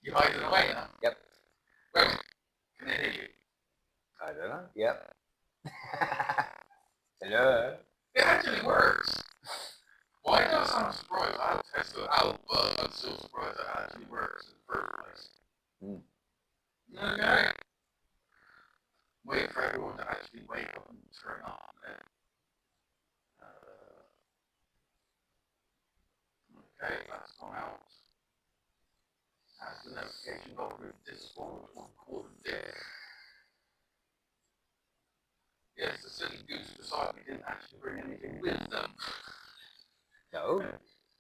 You hiding away now? Yep. Wait, can they hear you? I don't know. Yep. Hello. It actually works. Why does I'm surprised? I'll test it out, but I'm still surprised it actually works in the first place. Okay. Wait for everyone to actually wake up and turn on it. Okay, that's gone out. Has the notification got through Discord or recorded there? Yes, the silly goose decided we didn't actually bring anything with them. No.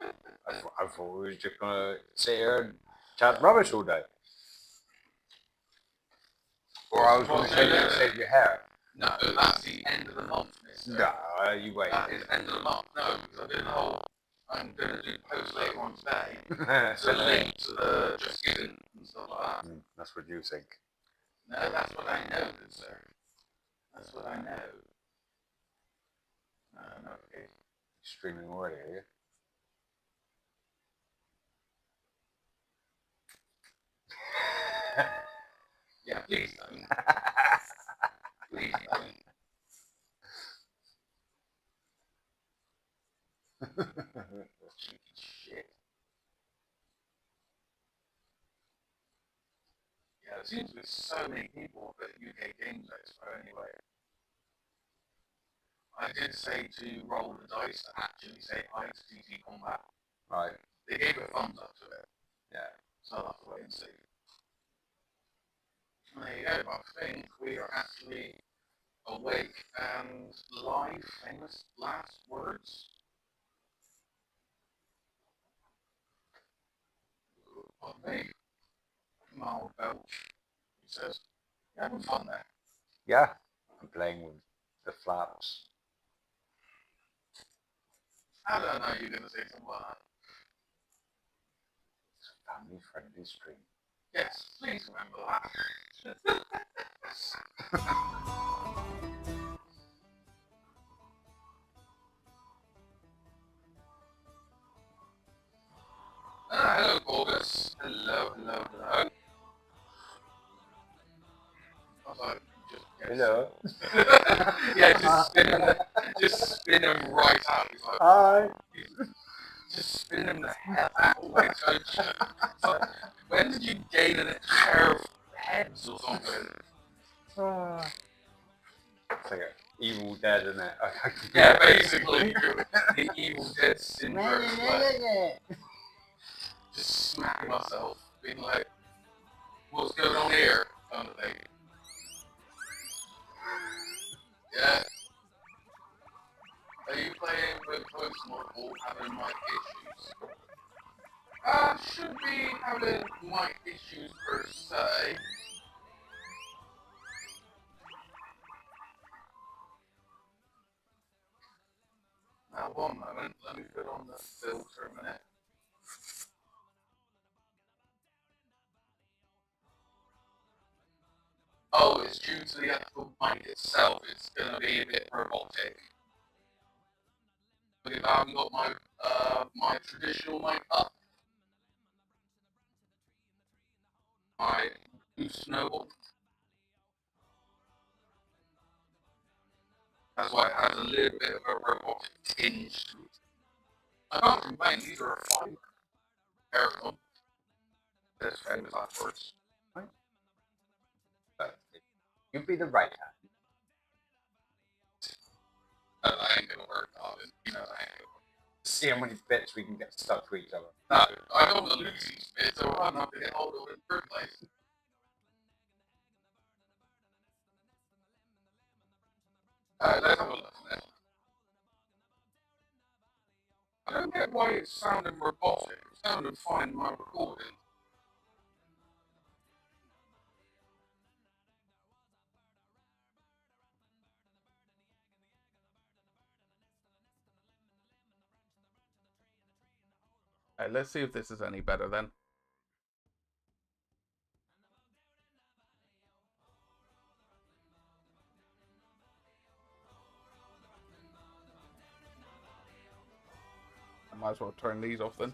I thought we were just going to sit here and chat rubbish all day. Or I was going to say save your hair. No, that's the end of the month, mister. No, you wait. That is end of the month. No, because I'm going to do post later on today. So link to the Just Giving and stuff like that. That's what you think. No, that's what I know, good sir. That's what I know. No, okay. Streaming already, are you? Yeah, please don't. Please don't. Cheeky shit. Yeah, there seems to be so many people at UK Games Expo anyway. I did say to roll the dice to actually say hi to TT Combat. Right. They gave a thumbs up to it. Yeah. So I'll have to wait and see. There you go, I think we are actually awake and live. Famous last words. Pardon me. Mal Belch, he says. You're having fun there. Yeah. I'm playing with the flaps. I don't know you're going to say something like that. It's a family-friendly stream. Yes, please remember that. Hello, Gorgas. Hello. I was like, Hello. Yeah, just spin him right out. He's like, hi. Just spin him the hell out. Like, when did you gain a pair of heads or something? It's like an Evil Dead, isn't it? Yeah, basically, the Evil Dead syndrome. Just smacking myself, being like, what's going on here? Kind of thing. Yeah. Are you playing with post-mortal having mic issues? Should be having mic issues per se. Now, one moment, let me put on the filter a minute. Oh, it's due to the actual mic itself. It's going to be a bit robotic. But if I haven't got my my traditional mic up, my boost noble. That's why it has a little bit of a robotic tinge to it. I can't complain, these are a fine pair of them. That's famous afterwards. You'd be the right hand. I ain't gonna work on it. You know, I ain't gonna work. See how many bits we can get stuck to each other. No, I don't want to lose these bits, or I'm not gonna get hold of it in the first place. Let's have a look now. I don't get why it sounded robotic. It sounded fine in my recording. Let's see if this is any better then. I might as well turn these off then.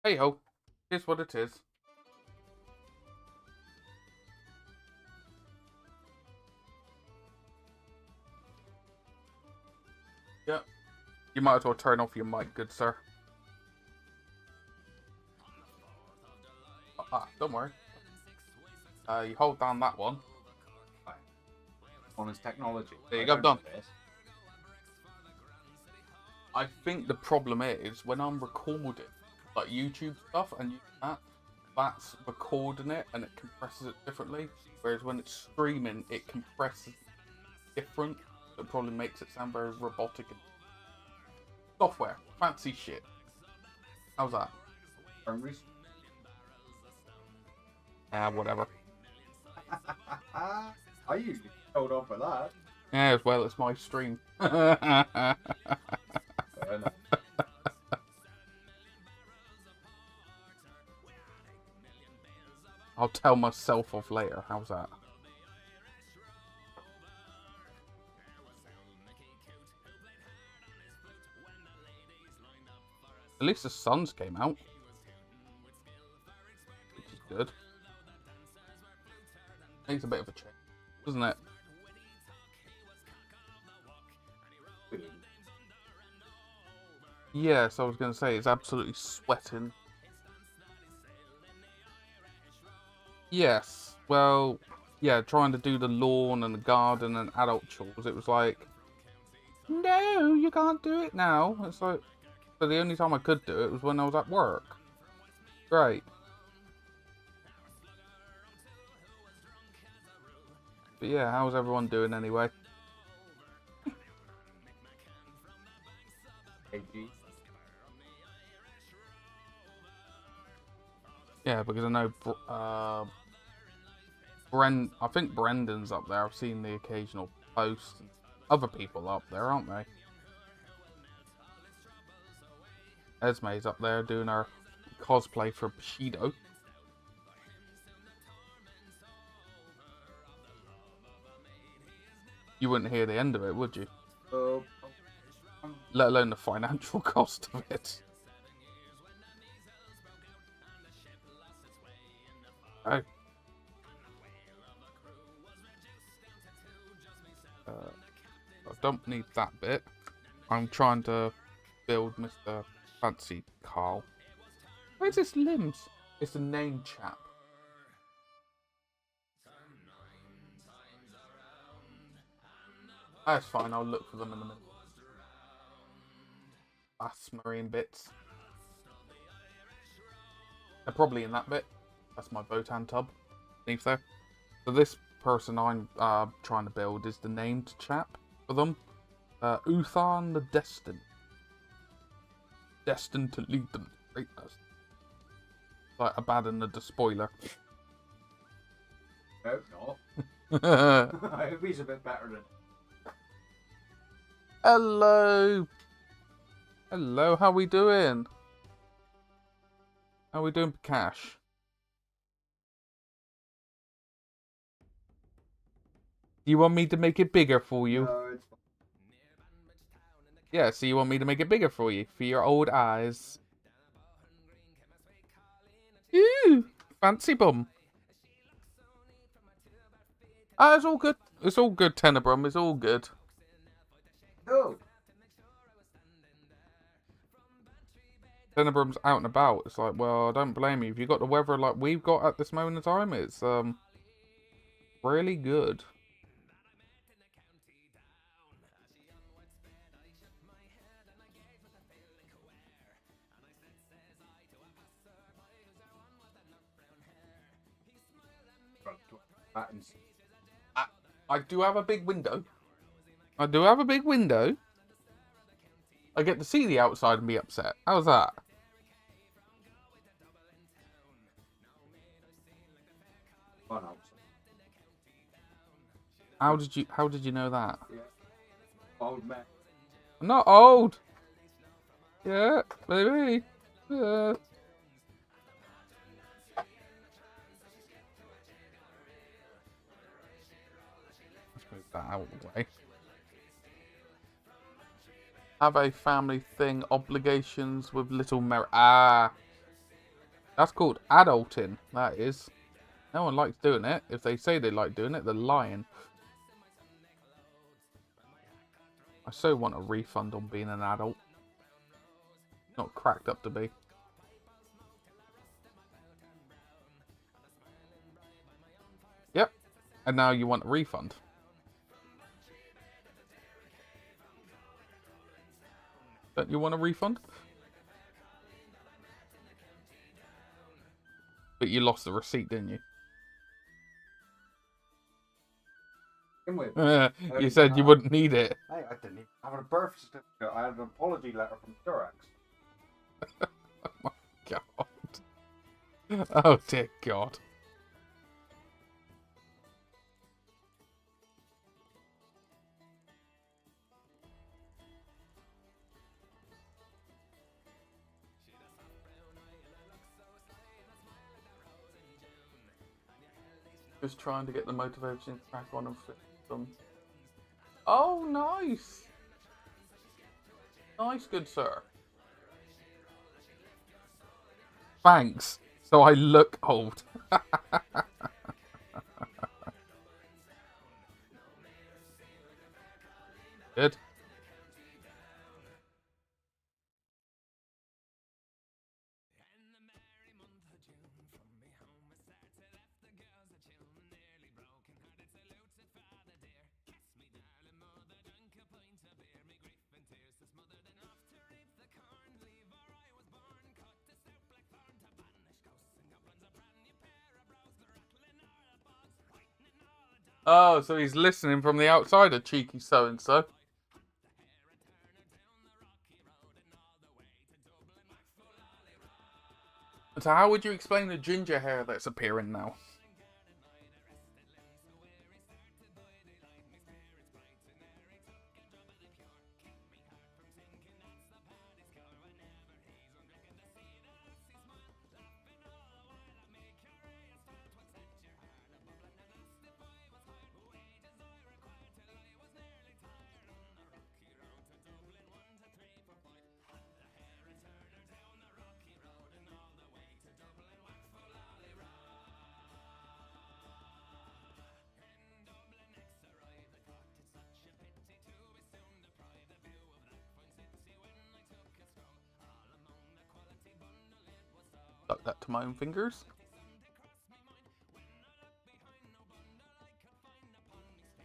Hey ho, here's what it is. Yep. You might as well turn off your mic, good sir. Don't worry. You hold down that one. On his technology. There you go, done. I think the problem is when I'm recording, like YouTube stuff, and that's recording it and it compresses it differently. Whereas when it's streaming, it compresses different. So it probably makes it sound very robotic. And software, fancy shit. How's that? Whatever. I usually hold on for that. Yeah, as well, it's my stream. I'll tell myself off later. How's that? At least the Suns came out, which is good. Makes a bit of a change, doesn't it? Yes, I was going to say, it's absolutely sweating. Yes, well, yeah, trying to do the lawn and the garden and adult chores, it was like, no, you can't do it now. It's like, but the only time I could do it was when I was at work. Great. But yeah, how's everyone doing anyway? Yeah, because I know I think Brendan's up there. I've seen the occasional post. Other people up there, aren't they? Esme's up there doing her cosplay for Bushido. You wouldn't hear the end of it, would you? Let alone the financial cost of it. Oh. I don't need that bit. I'm trying to build Mr. Fancy Carl. Where's his limbs? It's a name chap. That's fine, I'll look for them in a minute. Bass marine bits. They're probably in that bit. That's my Botan tub. Beneath there. So this person I'm trying to build is the named chap for them. Uthan the Destined. Destined to lead them to greatness. Like Abaddon the spoiler. No, not. I hope he's a bit better than. Hello. Hello, how we doing? How we doing for cash? Do you want me to make it bigger for you? No, it's fine. Yeah, so you want me to make it bigger for you? For your old eyes? Ooh, fancy bum. Ah, it's all good. It's all good, Tenebrum. It's all good. No. Tenebrum's out and about. It's like, well, I don't blame you. If you've got the weather like we've got at this moment in time, it's really good. I do have a big window. I do have a big window. I get to see the outside and be upset. How's that? How did you know that? Yeah. Old man. I'm not old. Yeah, baby. Yeah. Let's move that out of the way. Have a family thing, obligations with little merit. Ah. That's called adulting. That is. No one likes doing it. If they say they like doing it, they're lying. I so want a refund on being an adult. Not cracked up to be. Yep. And now you want a refund. Don't you want a refund? But you lost the receipt, didn't you? You said you wouldn't need it. Hey, I didn't even have a birth certificate. I had an apology letter from Durex. Oh my god. Oh dear god. Just trying to get the motivation to crack on and fix them. Oh, nice! Nice, good sir. Thanks. So I look old. Good. Oh, so he's listening from the outside, a cheeky so-and-so. So how would you explain the ginger hair that's appearing now? Stuck that to my own fingers.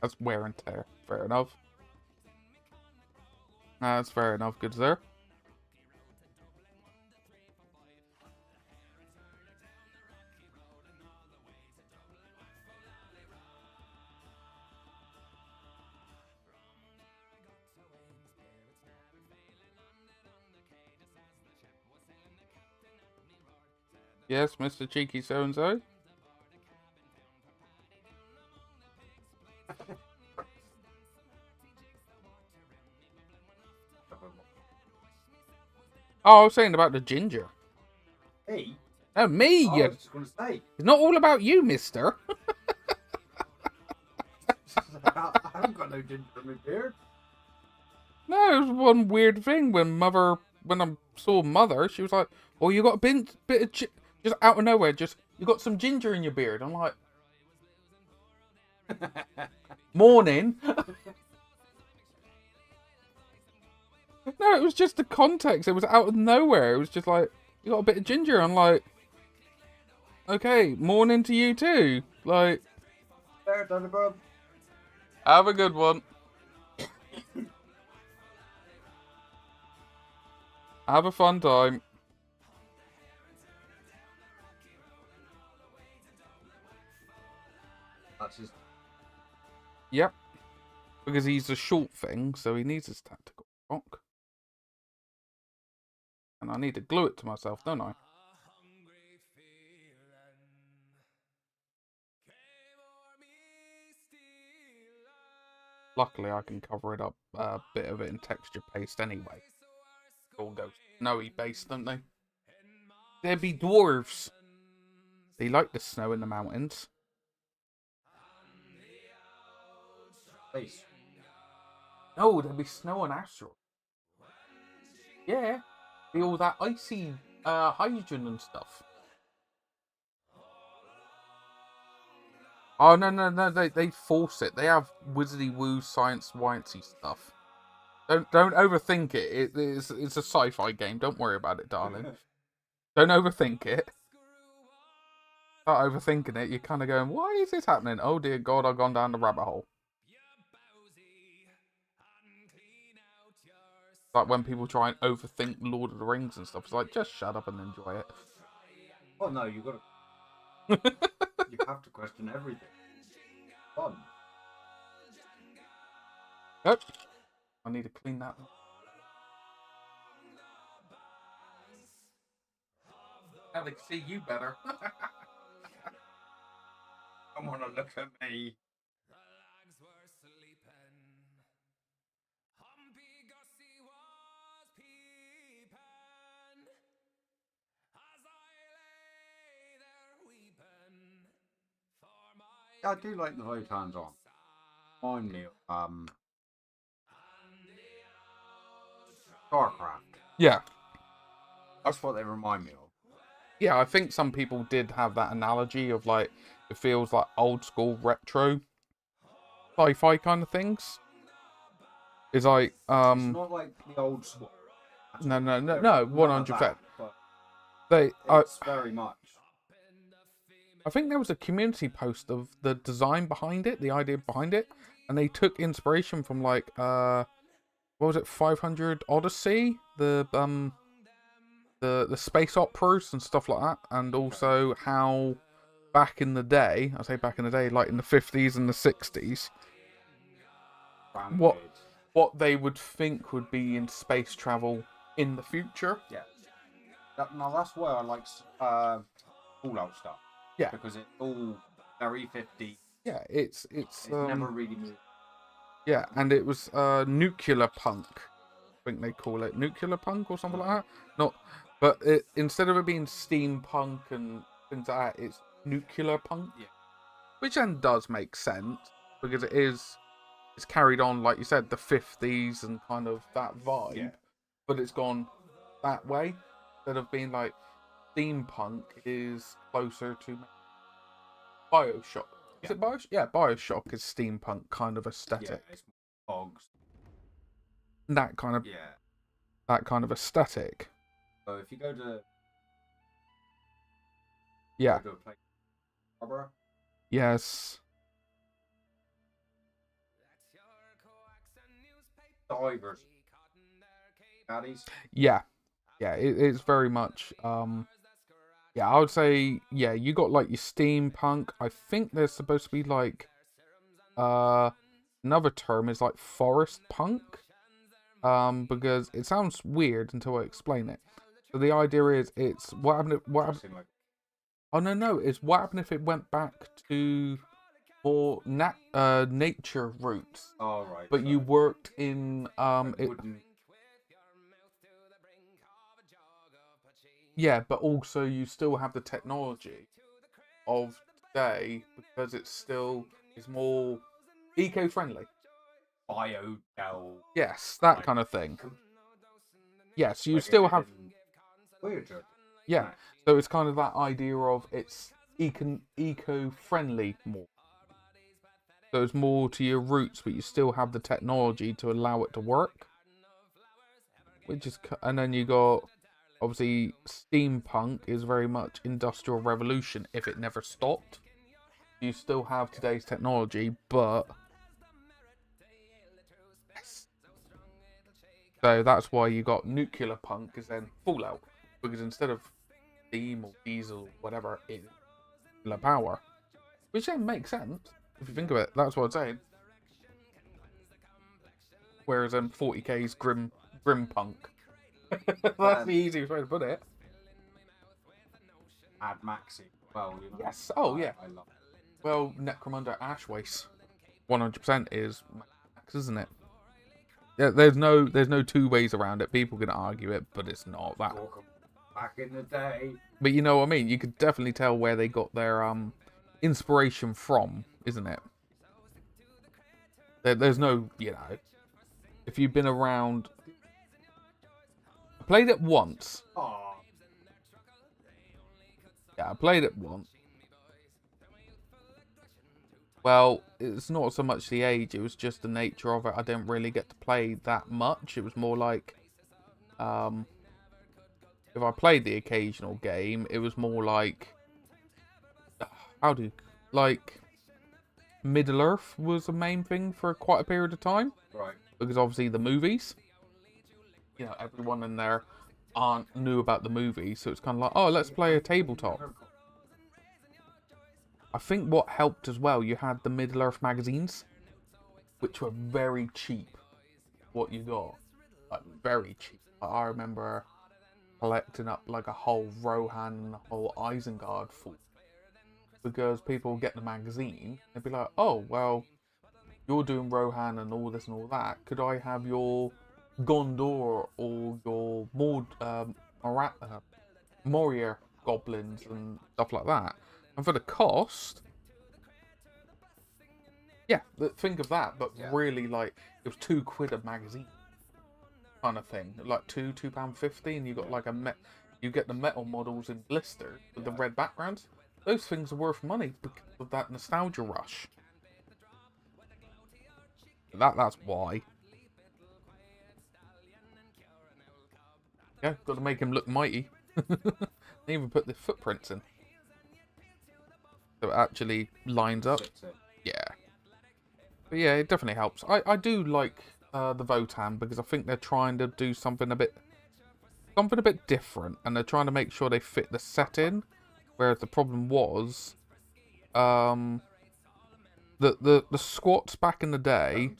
That's wear and tear. Fair enough. That's fair enough, good sir. Yes, Mr. Cheeky so-and-so. Oh, I was saying about the ginger. Hey? Oh, me! I was just going to say. It's not all about you, mister. I haven't got no ginger in my beard. No, it was one weird thing when I saw Mother, she was like, "Oh, you got a bit of just out of nowhere, you got some ginger in your beard." I'm like, "Morning." No, it was just the context. It was out of nowhere. It was just like, "You got a bit of ginger." I'm like, "Okay, morning to you too." Like, There, Thunderbird. have a good one. Have a fun time. That's his. Yep. Because he's a short thing, so he needs his tactical rock. And I need to glue it to myself, don't I? Luckily, I can cover it up a bit of it in texture paste anyway. All goes snowy based, don't they? There be dwarves. They like the snow in the mountains. Face. No, there be snow on Astral. Yeah. Be all that icy hydrogen and stuff. Oh no, they force it. They have wizardy woo science sciencey stuff. Don't overthink it. It's a sci-fi game. Don't worry about it, darling. Don't overthink it. Start overthinking it. You're kind of going, why is this happening? Oh dear God, I've gone down the rabbit hole. Like when people try and overthink Lord of the Rings and stuff. It's like, just shut up and enjoy it. Oh no, you got to. You have to question everything. Fun. Yep. I need to clean that. Now they can see you better. I want to look at me. I do like the very hands-on. Remind me of StarCraft. Yeah. That's what they remind me of. Yeah, I think some people did have that analogy of like, it feels like old school retro sci-fi kind of things. It's like, It's not like the old school. no, 100%. But They, it's very much. I think there was a community post of the design behind it, the idea behind it, and they took inspiration from like, what was it, 500 Odyssey, the space operas and stuff like that, and also how back in the day, I say back in the day, like in the 50s and the 60s, what they would think would be in space travel in the future. Yeah. Now that's why I like Fallout stuff. Yeah. Because it's all very 50. Yeah, it's never really moved. Yeah, and it was nuclear punk. I think they call it nuclear punk or something like that. Not, but instead of it being steampunk and things like that, it's nuclear punk. Yeah. Which then does make sense because it's carried on, like you said, the 50s and kind of that vibe. Yeah. But it's gone that way instead of being like steampunk is closer to Bioshock. Is it Bioshock? Yeah, Bioshock is steampunk kind of aesthetic. Yeah, it's bogs. That kind of aesthetic. So if you go to Yeah. go to a place, Barbara. Yes. Divers. Baddies. Yeah. Yeah, it's very much yeah, I would say you got like your steampunk. I think there's supposed to be like another term is like forest punk. Because it sounds weird until I explain it. So the idea is it's what happened oh no, it's what happened if it went back to more nature roots. Oh right. But you worked in yeah, but also you still have the technology of today because it still is more eco-friendly. Biogel. Yes, that kind of thing. Yes, you still have. Yeah, so it's kind of that idea of it's eco-friendly more. So it's more to your roots, but you still have the technology to allow it to work. Which is, and then you got obviously steampunk is very much industrial revolution. If it never stopped, you still have today's technology, but so that's why you got nuclear punk is then Fallout, because instead of steam or diesel or whatever, it's nuclear power, which then makes sense if you think of it. That's what I'm saying. Whereas 40k's grim punk. That's the easiest way to put it. Mad Maxi. Well, you know, yes. Oh yeah. I love it. Well, Necromunda Ashwaste, 100% is Max, isn't it? Yeah, there's no two ways around it. People can argue it, but it's not that. Back in the day. But you know what I mean? You could definitely tell where they got their inspiration from, isn't it? There's no, if you've been around. I played it once. Aww. Yeah, I played it once. Well, it's not so much the age, it was just the nature of it. I didn't really get to play that much. It was more like, if I played the occasional game, it was more like, like, Middle-earth was the main thing for quite a period of time. Right. Because obviously the movies, you know, everyone in there knew about the movie, so it's kind of like, oh, let's play a tabletop. I think what helped as well, you had the Middle-earth magazines, which were very cheap. What you got, like, very cheap. I remember collecting up like a whole Rohan and a whole Isengard full, because people would get the magazine, they'd be like, oh, well, you're doing Rohan and all this and all that. Could I have your Gondor or your Moria goblins and stuff like that? And for the cost, yeah, think of that. But really, like, it was £2 a magazine, kind of thing. Like £2.50, and you got like you get the metal models in blisters with the red backgrounds. Those things are worth money because of that nostalgia rush. That's why. Yeah, got to make him look mighty. They even put the footprints in, so it actually lines up. Yeah, but yeah, it definitely helps. I do like the Votan, because I think they're trying to do something a bit different, and they're trying to make sure they fit the setting. Whereas the problem was, the squats back in the day.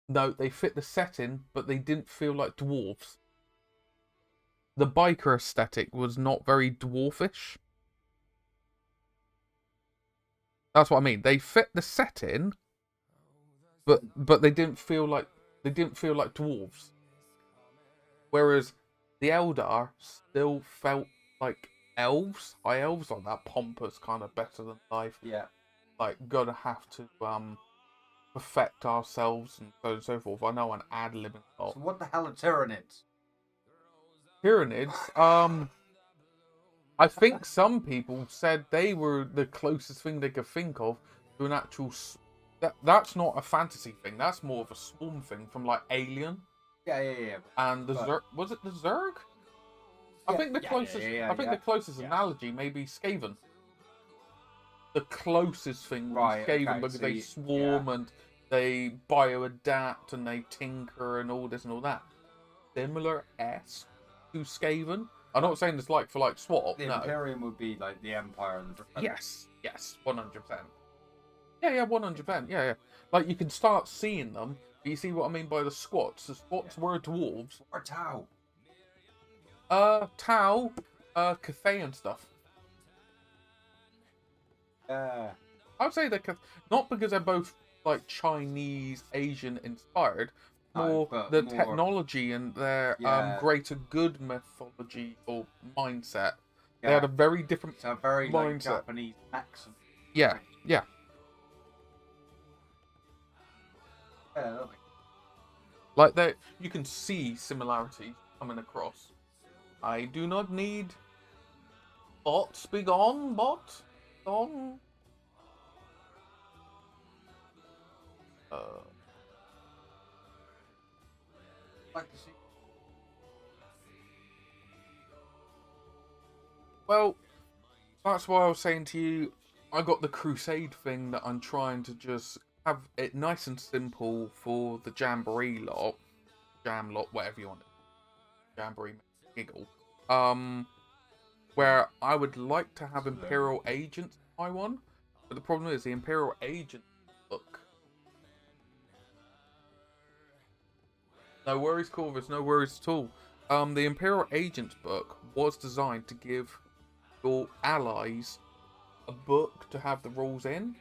No, they fit the setting, but they didn't feel like dwarves. The biker aesthetic was not very dwarfish. That's what I mean. They fit the setting, but they didn't feel like dwarves. Whereas the Eldar still felt like elves, high elves, like that pompous kind of better than life. Yeah. Like, gonna have to perfect ourselves and so on and so forth. I know an ad-libbing lot. So what the hell are Tyranids? Tyranids, I think some people said they were the closest thing they could think of to an actual... That's not a fantasy thing. That's more of a swarm thing from, like, Alien. Yeah. And the Zerg... Was it the Zerg? I think the closest... I think the closest analogy may be Skaven. The closest thing was Skaven, because they swarm and they bioadapt and they tinker and all this and all that. Similar-esque to Skaven. I'm not saying it's like for like swap. The Imperium would be like the Empire and the... Yes, 100%. Yeah, 100%. Yeah. Like, you can start seeing them, but you see what I mean by the squats. The squats were dwarves. Or Tau. Tau, Cathay and stuff. I would say they're not because they're both like Chinese, Asian inspired. More more technology and their greater good mythology or mindset. Yeah. They had a very different mindset. Like Japanese accent. Yeah. Like, that, you can see similarities coming across. I do not need bots. Be gone, bot. Gone. Like to see. Well, that's why I was saying to you, I got the Crusade thing that I'm trying to just have it nice and simple for the Jamboree lot. Jam lot, whatever you want. Jamboree giggle. Where I would like to have Imperial Agents buy one, but the problem is the Imperial Agent book. No worries, Corvus, no worries at all. The Imperial Agents book was designed to give your allies a book to have the rules in.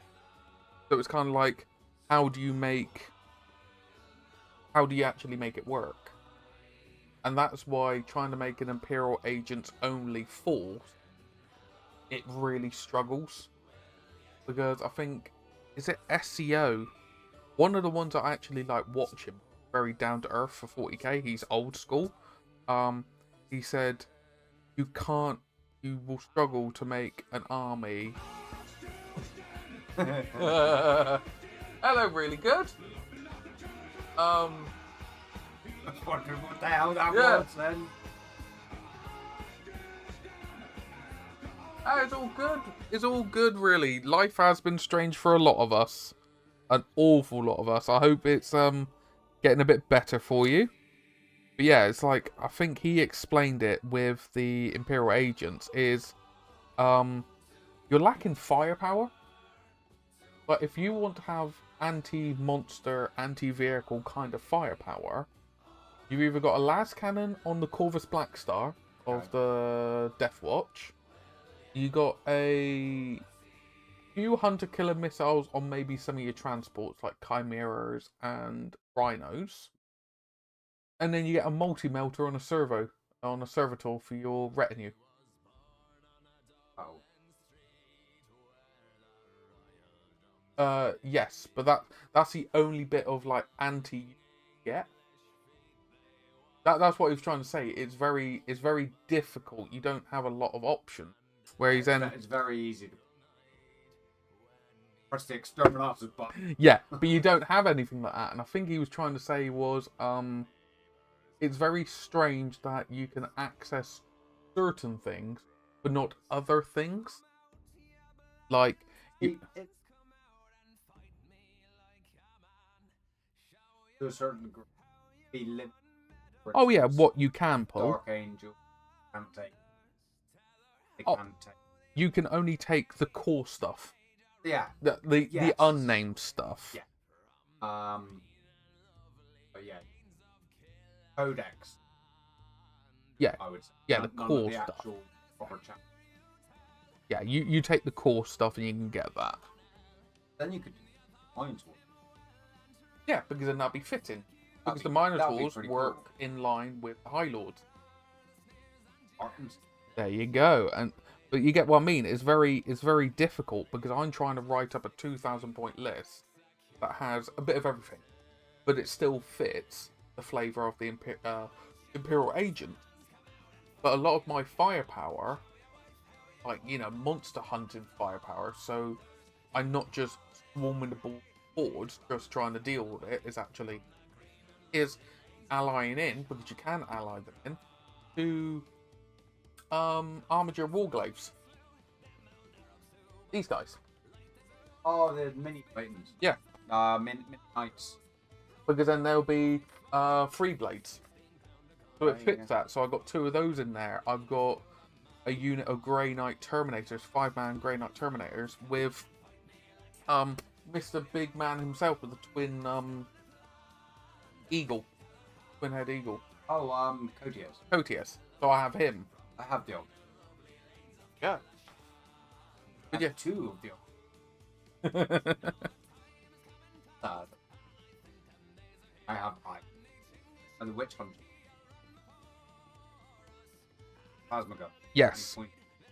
So it's kind of like, how do you actually make it work? And that's why trying to make an Imperial Agents only force, it really struggles. Because I think, is it SEO? One of the ones I actually like watching, very down to earth for 40k, he's old school. He said, you will struggle to make an army Hello, really good. I was wondering what the hell that Yeah. was then. It's all good. It's all good, really. Life has been strange for a lot of us. An awful lot of us. I hope it's getting a bit better for you. But yeah, it's like, I think he explained it with the Imperial agents is you're lacking firepower. But if you want to have anti-monster, anti-vehicle kind of firepower, you've either got a las cannon on the Corvus Blackstar of the Death Watch, you got a few hunter-killer missiles on maybe some of your transports like Chimeras and Rhinos, and then you get a multi-melter on a servitor for your retinue. Yes, but that's the only bit of like anti you get. That's what he was trying to say. It's very difficult. You don't have a lot of options. Whereas then It's very easy to press the exterminator's button. yeah, but you don't have anything like that. And I think he was trying to say was it's very strange that you can access certain things but not other things. Like to a certain degree, be limited. Oh yeah, what you can pull. Dark Angel can take. They can take. You can only take the core stuff. Yeah. The unnamed stuff. Yeah. But yeah. Codex. Yeah. I would say. Yeah, the core the stuff. actual proper chapter. Yeah, you take the core stuff and you can get that. Then you could do Minotaurs. Yeah, because then that'd be fitting. Because the Minotaurs work in line with the High Lords. There you go. But you get what I mean. It's very difficult because I'm trying to write up a 2,000 point list that has a bit of everything, but it still fits the flavour of the Imperial agent. But a lot of my firepower, like monster hunting firepower, so I'm not just swarming the boards just trying to deal with it. Is allying in, because you can ally them in, to Armiger Warglaves. These guys. Oh, the mini Titans. Yeah. Mini Knights. Because then there'll be 3 blades. So it fits that. So I've got 2 of those in there. I've got a unit of Grey Knight Terminators, 5-man Grey Knight Terminators, with Mr. Big Man himself with the twin twin-head eagle. Oh, Cotius. Cotius. So I have him. I have the old. Yeah. But yeah, 2 of the old. I have and the Witch Hunter. Plasma gun. Yes.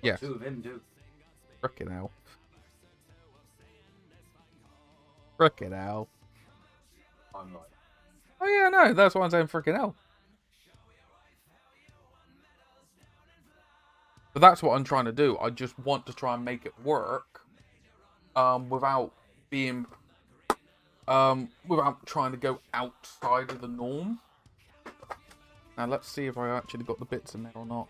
Yes. 2 of him too. Frickin' hell. Frickin' hell. I'm like. Oh yeah, no, that's why I'm saying frickin' hell. But that's what I'm trying to do. I just want to try and make it work, without being, without trying to go outside of the norm. Now let's see if I actually got the bits in there or not.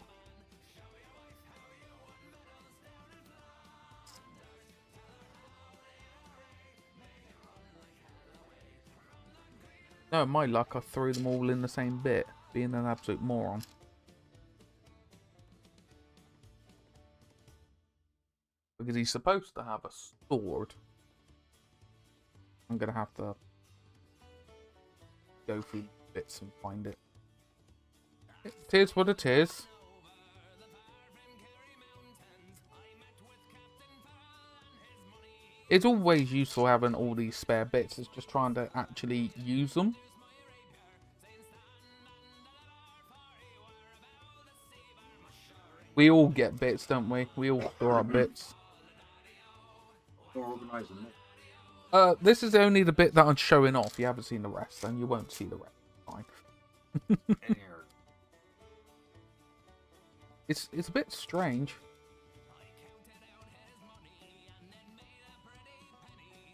No, my luck, I threw them all in the same bit, being an absolute moron. Because he's supposed to have a sword. I'm going to have to go through bits and find it. It is what it is. It's always useful having all these spare bits. It's just trying to actually use them. We all get bits, don't we? We all store up bits. This is only the bit that I'm showing off. You haven't seen the rest, and you won't see the rest. Fine. It's a bit strange.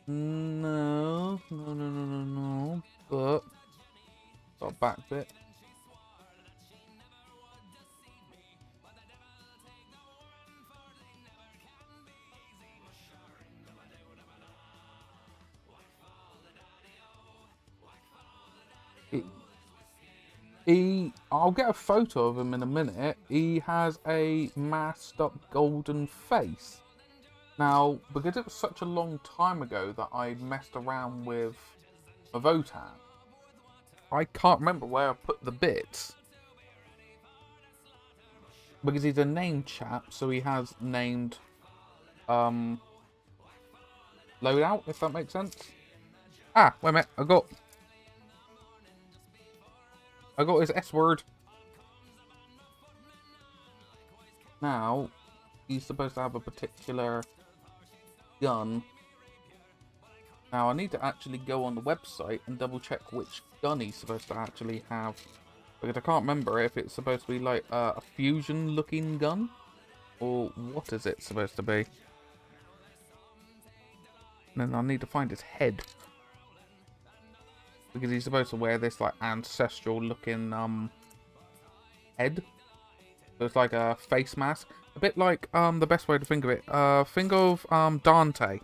No, no, no, no, no, no. But got a back bit. I'll get a photo of him in a minute. He has a masked up golden face. Now, because it was such a long time ago that I messed around with a Votan, I can't remember where I put the bits. Because he's a named chap, so he has named loadout, if that makes sense. Ah, wait a minute, I got his S word. Now, he's supposed to have a particular gun. Now, I need to actually go on the website and double check which gun he's supposed to actually have. Because I can't remember if it's supposed to be like a fusion looking gun. Or what is it supposed to be? And then I need to find his head. Because he's supposed to wear this like ancestral looking head. So it's like a face mask. A bit like the best way to think of it. Think of Dante.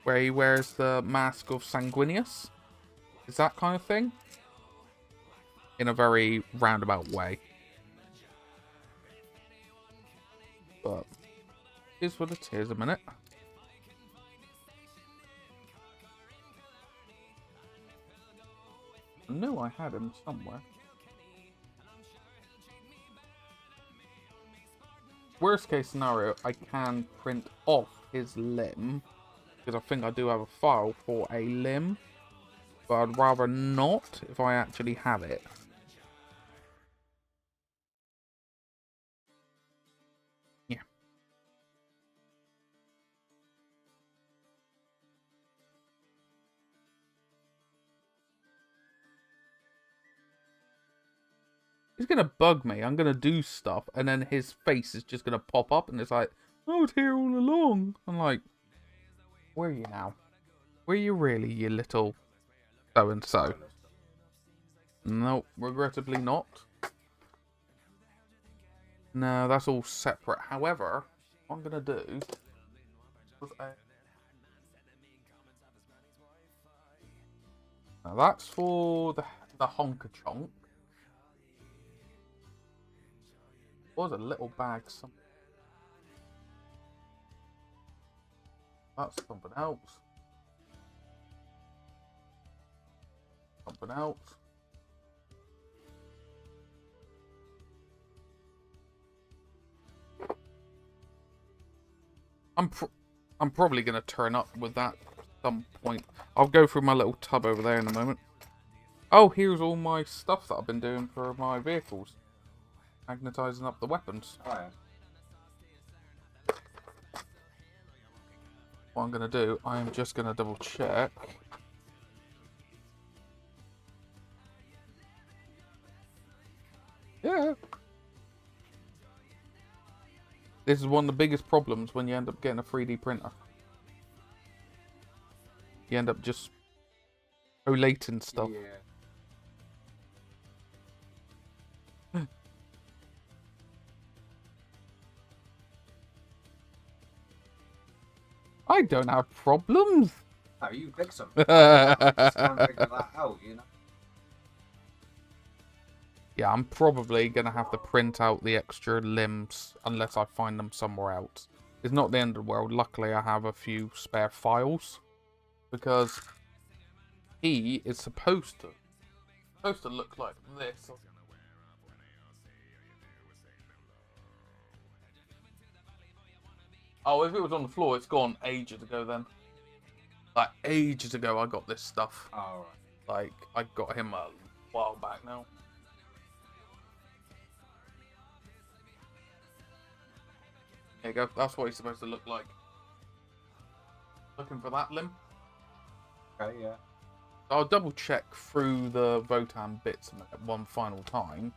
Where he wears the mask of Sanguinius. Is that kind of thing? In a very roundabout way. But here's what it is a minute. I knew I had him somewhere. Worst case scenario, I can print off his limb. Because I think I do have a file for a limb. But I'd rather not if I actually have it. Yeah. He's going to bug me. I'm going to do stuff. And then his face is just going to pop up. And it's like, I was here all along. I'm like, where are you now? Where are you really, you little so-and-so? No, regrettably not. No, that's all separate. However, what I'm going to do... Now that's for the honker-chonk. Was a little bag somewhere. That's something else. Something else. I'm probably going to turn up with that at some point. I'll go through my little tub over there in a moment. Oh, here's all my stuff that I've been doing for my vehicles. Magnetizing up the weapons. Oh, yeah. What I'm going to do, I am just going to double check. Yeah. This is one of the biggest problems when you end up getting a 3D printer. You end up just collating stuff. Yeah. I don't have problems. Oh, you fix them. Just try and figure that out, you know. Yeah, I'm probably going to have to print out the extra limbs unless I find them somewhere else. It's not the end of the world. Luckily, I have a few spare files. Because he is supposed to look like this. Oh, if it was on the floor, it's gone ages ago then. Like, ages ago I got this stuff. Oh, right. Like, I got him a while back now. There you go. That's what he's supposed to look like. Looking for that limb. Okay, yeah. I'll double check through the Votan bits one final time.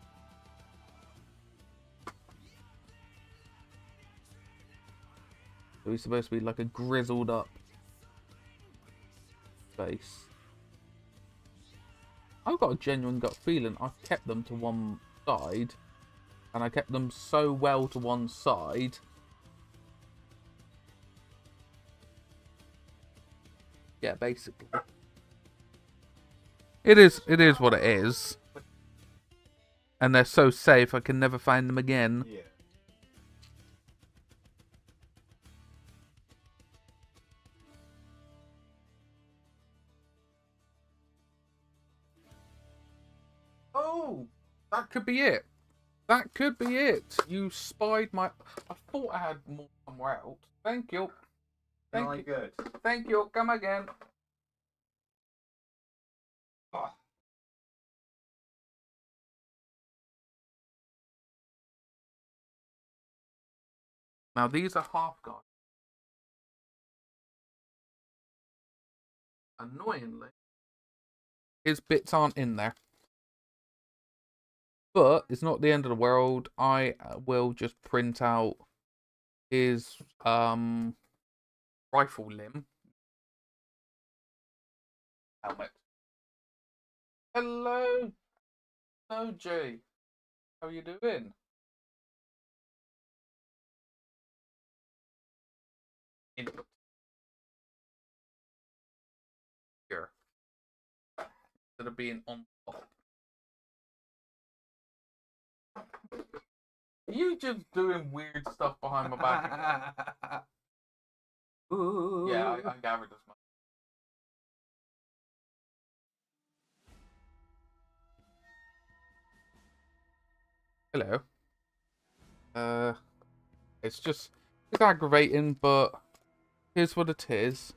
So he's supposed to be like a grizzled up space. I've got a genuine gut feeling I've kept them to one side, and I kept them so well to one side. Yeah, basically. It is what it is. And they're so safe I can never find them again. Yeah. Oh, that could be it. That could be it. You spied my... I thought I had more somewhere else. Thank you. Thank you. Good. Thank you. Come again. Oh. Now these are half guards. Annoyingly, his bits aren't in there. But it's not the end of the world. I will just print out his rifle limb. Helmet. Hello. Hello, Jay. How you doing? Input. Here. Instead of being on top. You just doing weird stuff behind my back. Ooh. Yeah, I gathered as much. Hello. It's aggravating, but here's what it is.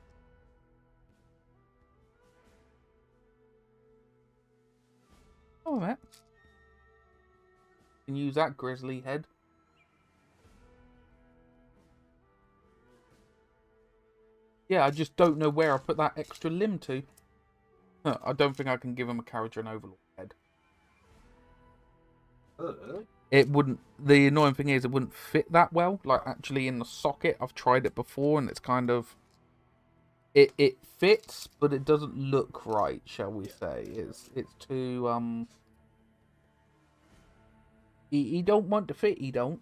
Oh, man. Can use that grizzly head. Yeah, I just don't know where I put that extra limb to. Huh, I don't think I can give him a carriage and overlord head. It wouldn't. The annoying thing is, it wouldn't fit that well. Like actually in the socket, I've tried it before, and it's kind of. It fits, but it doesn't look right. Shall we say? It's too He don't want to fit. He don't.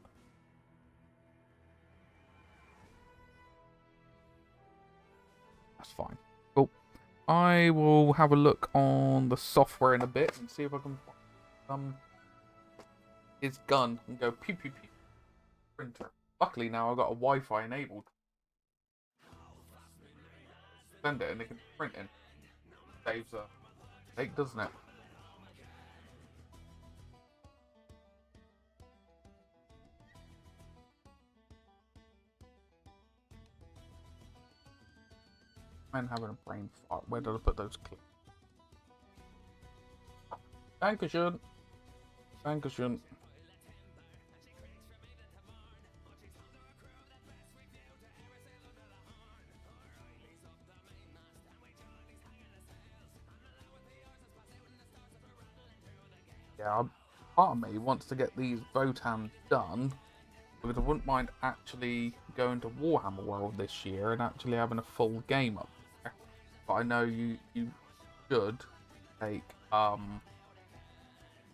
That's fine. Cool. I will have a look on the software in a bit and see if I can his gun and go pew pew pew. Printer. Luckily now I've got a Wi-Fi enabled. Send it and it can print in. Saves a headache, doesn't it? I'm having a brain fart. Where did I put those clips? Dankeschön. Dankeschön. Yeah, part of me wants to get these Votans done because I wouldn't mind actually going to Warhammer World this year and actually having a full game up there. But I know you should take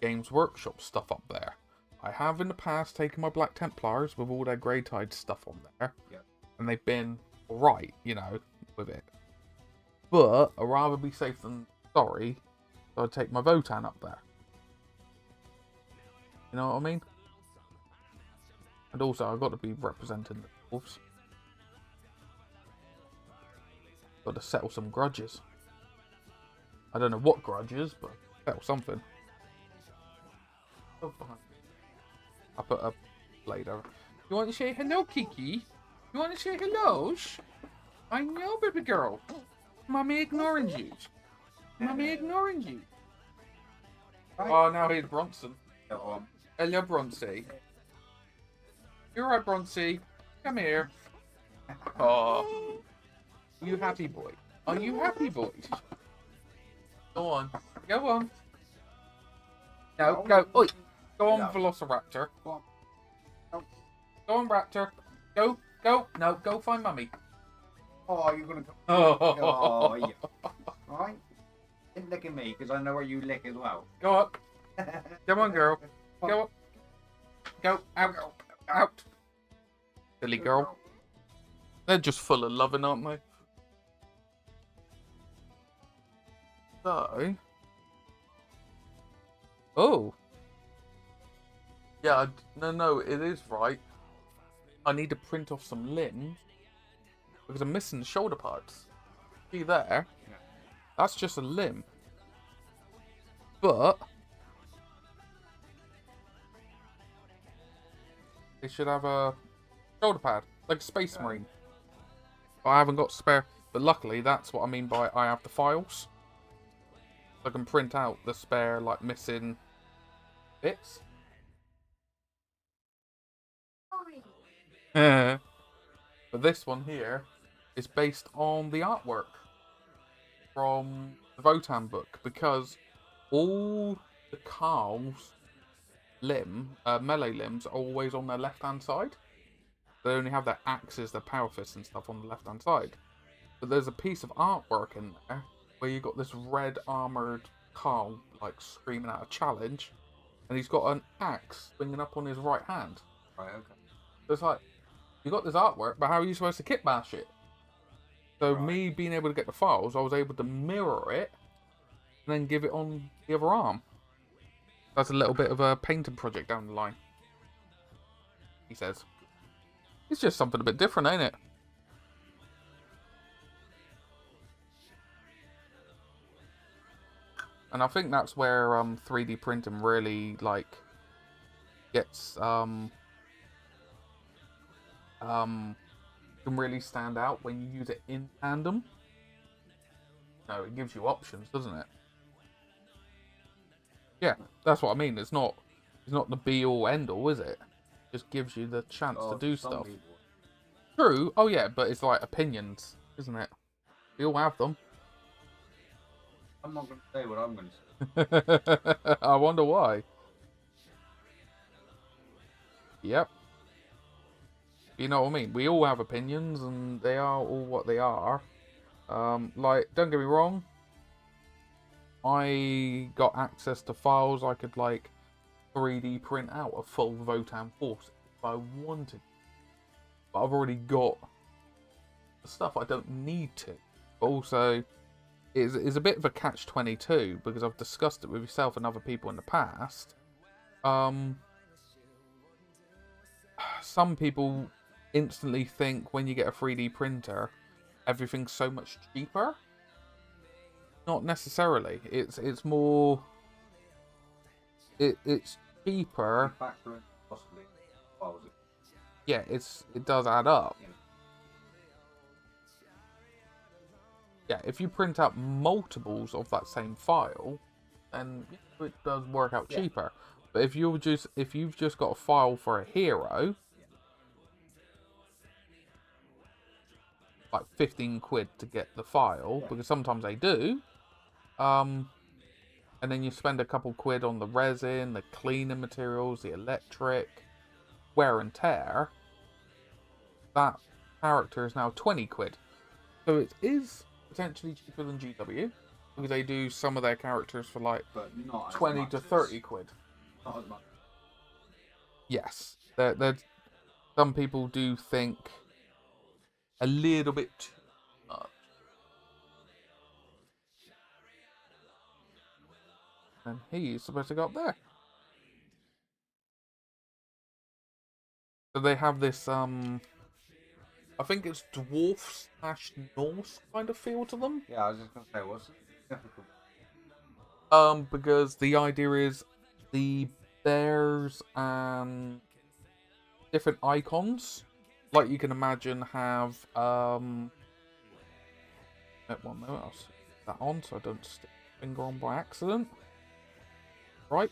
Games Workshop stuff up there. I have in the past taken my Black Templars with all their Grey Tide stuff on there. Yep. And they've been alright, you know, with it. But I'd rather be safe than sorry, so I'd take my Votan up there. You know what I mean? And also, I've got to be representing the wolves. Got to settle some grudges. I don't know what grudges, but settle something. Oh, I put a blade over. You want to say hello, Kiki? You want to say hello? I know, baby girl. Mommy ignoring you. Mommy ignoring you. Oh, now here's Bronson. Hello, Bronzy. You're right, Bronzy. Come here. Oh, you happy boy? Are you happy boy? Go on. Go on. No, go. Oi. Go on, Velociraptor. Go on, Raptor. Go. Go. No, go find Mummy. Oh, you're gonna go. Oh, yeah. Alright? Keep licking me, because I know where you lick as well. Go up. Come on, girl. Go up. Go out. Out. Silly girl. They're just full of loving, aren't they? So. Oh. Yeah, no, it is right. I need to print off some limbs because I'm missing the shoulder parts. See there? Yeah. That's just a limb. But they should have a shoulder pad, like a Space Marine. But I haven't got spare. But luckily, that's what I mean by I have the files. So I can print out the spare, like, missing bits. But this one here is based on the artwork from the Votan book, because all the Carl's melee limbs are always on their left-hand side. They only have their axes, their power fists and stuff on the left-hand side. But there's a piece of artwork in there where you got this red armored Carl, like, screaming out a challenge, and he's got an axe swinging up on his right hand. Right, okay. So it's like, you got this artwork, but how are you supposed to kit bash it? So me being able to get the files, I was able to mirror it and then give it on the other arm. That's a little bit of a painting project down the line, he says. It's just something a bit different, ain't it? And I think that's where 3D printing really, like, gets can really stand out when you use it in tandem. No, it gives you options, doesn't it? Yeah, that's what I mean. It's not the be all end all, is it? It just gives you the chance to do stuff. People. True. Oh yeah, but it's like opinions, isn't it? We all have them. I'm not going to say what I'm going to say. I wonder why. Yep. You know what I mean? We all have opinions, and they are all what they are. Like, don't get me wrong. I got access to files I could, like, 3D print out a full Votan force if I wanted. But I've already got the stuff. I don't need to. But also, it's a bit of a catch-22, because I've discussed it with yourself and other people in the past. Some people instantly think when you get a 3D printer, everything's so much cheaper. Not necessarily. It's more. It's cheaper. Factor in possibly files. Yeah, it does add up. Yeah, if you print out multiples of that same file, then it does work out cheaper. But if you've just got a file for a hero, like 15 quid to get the file, because sometimes they do, and then you spend a couple quid on the resin, the cleaning materials, the electric, wear and tear, that character is now 20 quid. So it is potentially cheaper than GW, because they do some of their characters for like 20 to 30 quid. Not as much. Yes, some people do think a little bit too much. And he's supposed to go up there. So they have this, I think it's dwarf/Norse kind of feel to them. Yeah, I was just going to say, what's difficult? Because the idea is the bears and different icons, like you can imagine, have one moment, I'll stick that on so I don't stick my finger on by accident. Right.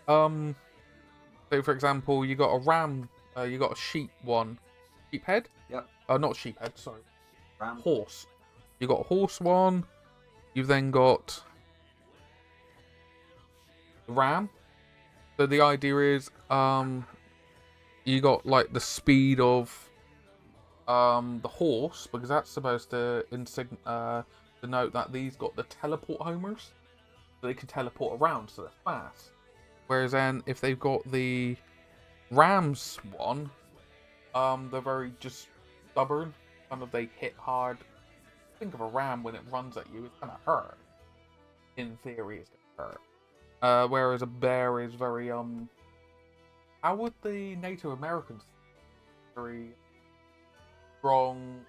So for example, you got a ram, you got a sheep head. Yep. Not sheep head, sorry. Ram. Horse. You got a horse one. You've then got the ram. So the idea is, you got like the speed of the horse, because that's supposed to to note that these got the teleport homers, so they can teleport around, so they're fast. Whereas then, if they've got the Rams one, they're very just stubborn. Kind of they hit hard. Think of a ram when it runs at you, it's gonna hurt. In theory, it's gonna hurt. Whereas a bear is very how would the Native Americans very strong,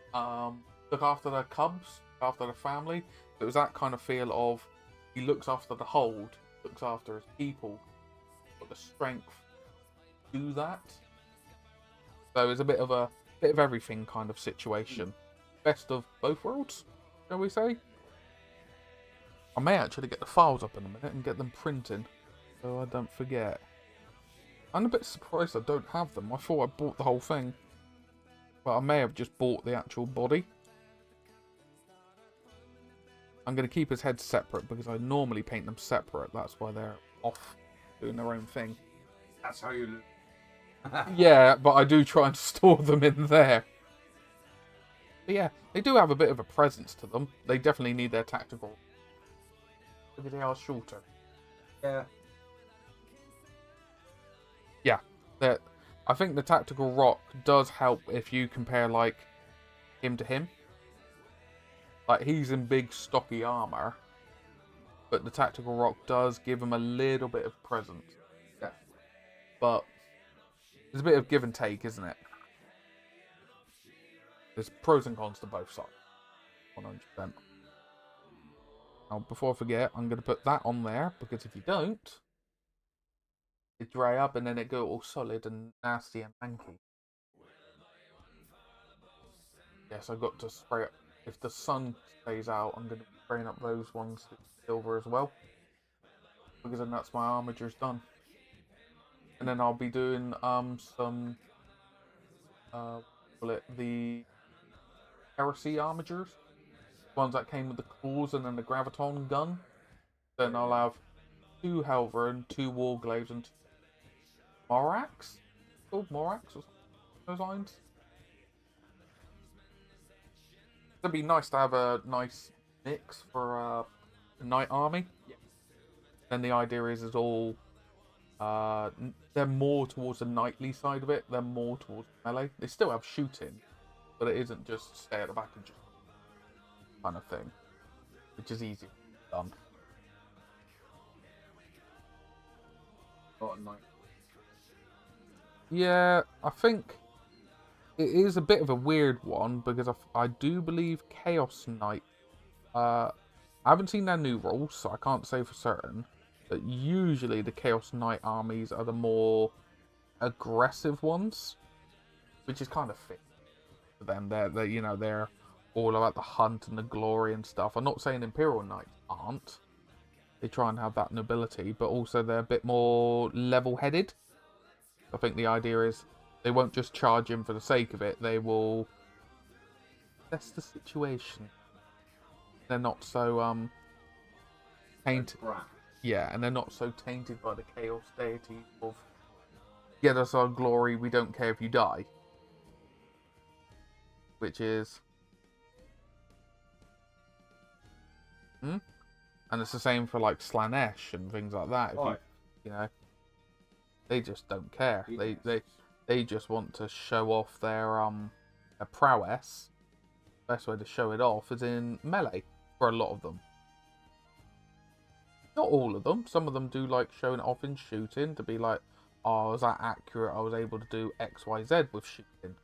look after their cubs, look after the family. It was that kind of feel of he looks after the hold, looks after his people, got the strength to do that. So it's a bit of everything kind of situation. Best of both worlds, shall we say? I may actually get the files up in a minute and get them printing, so I don't forget. I'm a bit surprised I don't have them. I thought I bought the whole thing. But I may have just bought the actual body. I'm going to keep his head separate because I normally paint them separate. That's why they're off doing their own thing. That's how you live. Yeah, but I do try and store them in there. But yeah, they do have a bit of a presence to them. They definitely need their tactical. Look at they are shorter. Yeah. Yeah, I think the tactical rock does help if you compare, like, him to him. Like, he's in big, stocky armor, but the tactical rock does give him a little bit of presence. Yeah. But there's a bit of give and take, isn't it? There's pros and cons to both sides. 100%. Now, before I forget, I'm going to put that on there, because if you don't, it dry up and then it go all solid and nasty and manky. Yes, I've got to spray it. If the sun stays out, I'm going to be spraying up those ones with silver as well. Because then that's my armature's done. And then I'll be doing some the heresy armatures. Ones that came with the claws and then the graviton gun. Then I'll have 2 Helver, 2 Warglaives, and 2 Morax? Called Morax or those lines? It'd be nice to have a nice mix for a knight army. Yeah. And the idea is all they're more towards the knightly side of it. They're more towards melee. They still have shooting, but it isn't just stay at the back and just kind of thing, which is easy done. Got a knight. Yeah, I think it is a bit of a weird one because I do believe Chaos Knight. I haven't seen their new rules, so I can't say for certain. But usually the Chaos Knight armies are the more aggressive ones, which is kind of fit for them. They're all about the hunt and the glory and stuff. I'm not saying Imperial Knights aren't. They try and have that nobility, but also they're a bit more level-headed. I think the idea is they won't just charge in for the sake of it. They will assess the situation. They're not so tainted. Yeah, and they're not so tainted by the chaos deity of get us our glory, we don't care if you die. Which is and it's the same for like Slanesh and things like that. If you know, they just don't care. They just want to show off their prowess. Best way to show it off is in melee for a lot of them. Not all of them. Some of them do like showing it off in shooting to be like, oh, was that accurate? I was able to do X, Y, Z with shooting.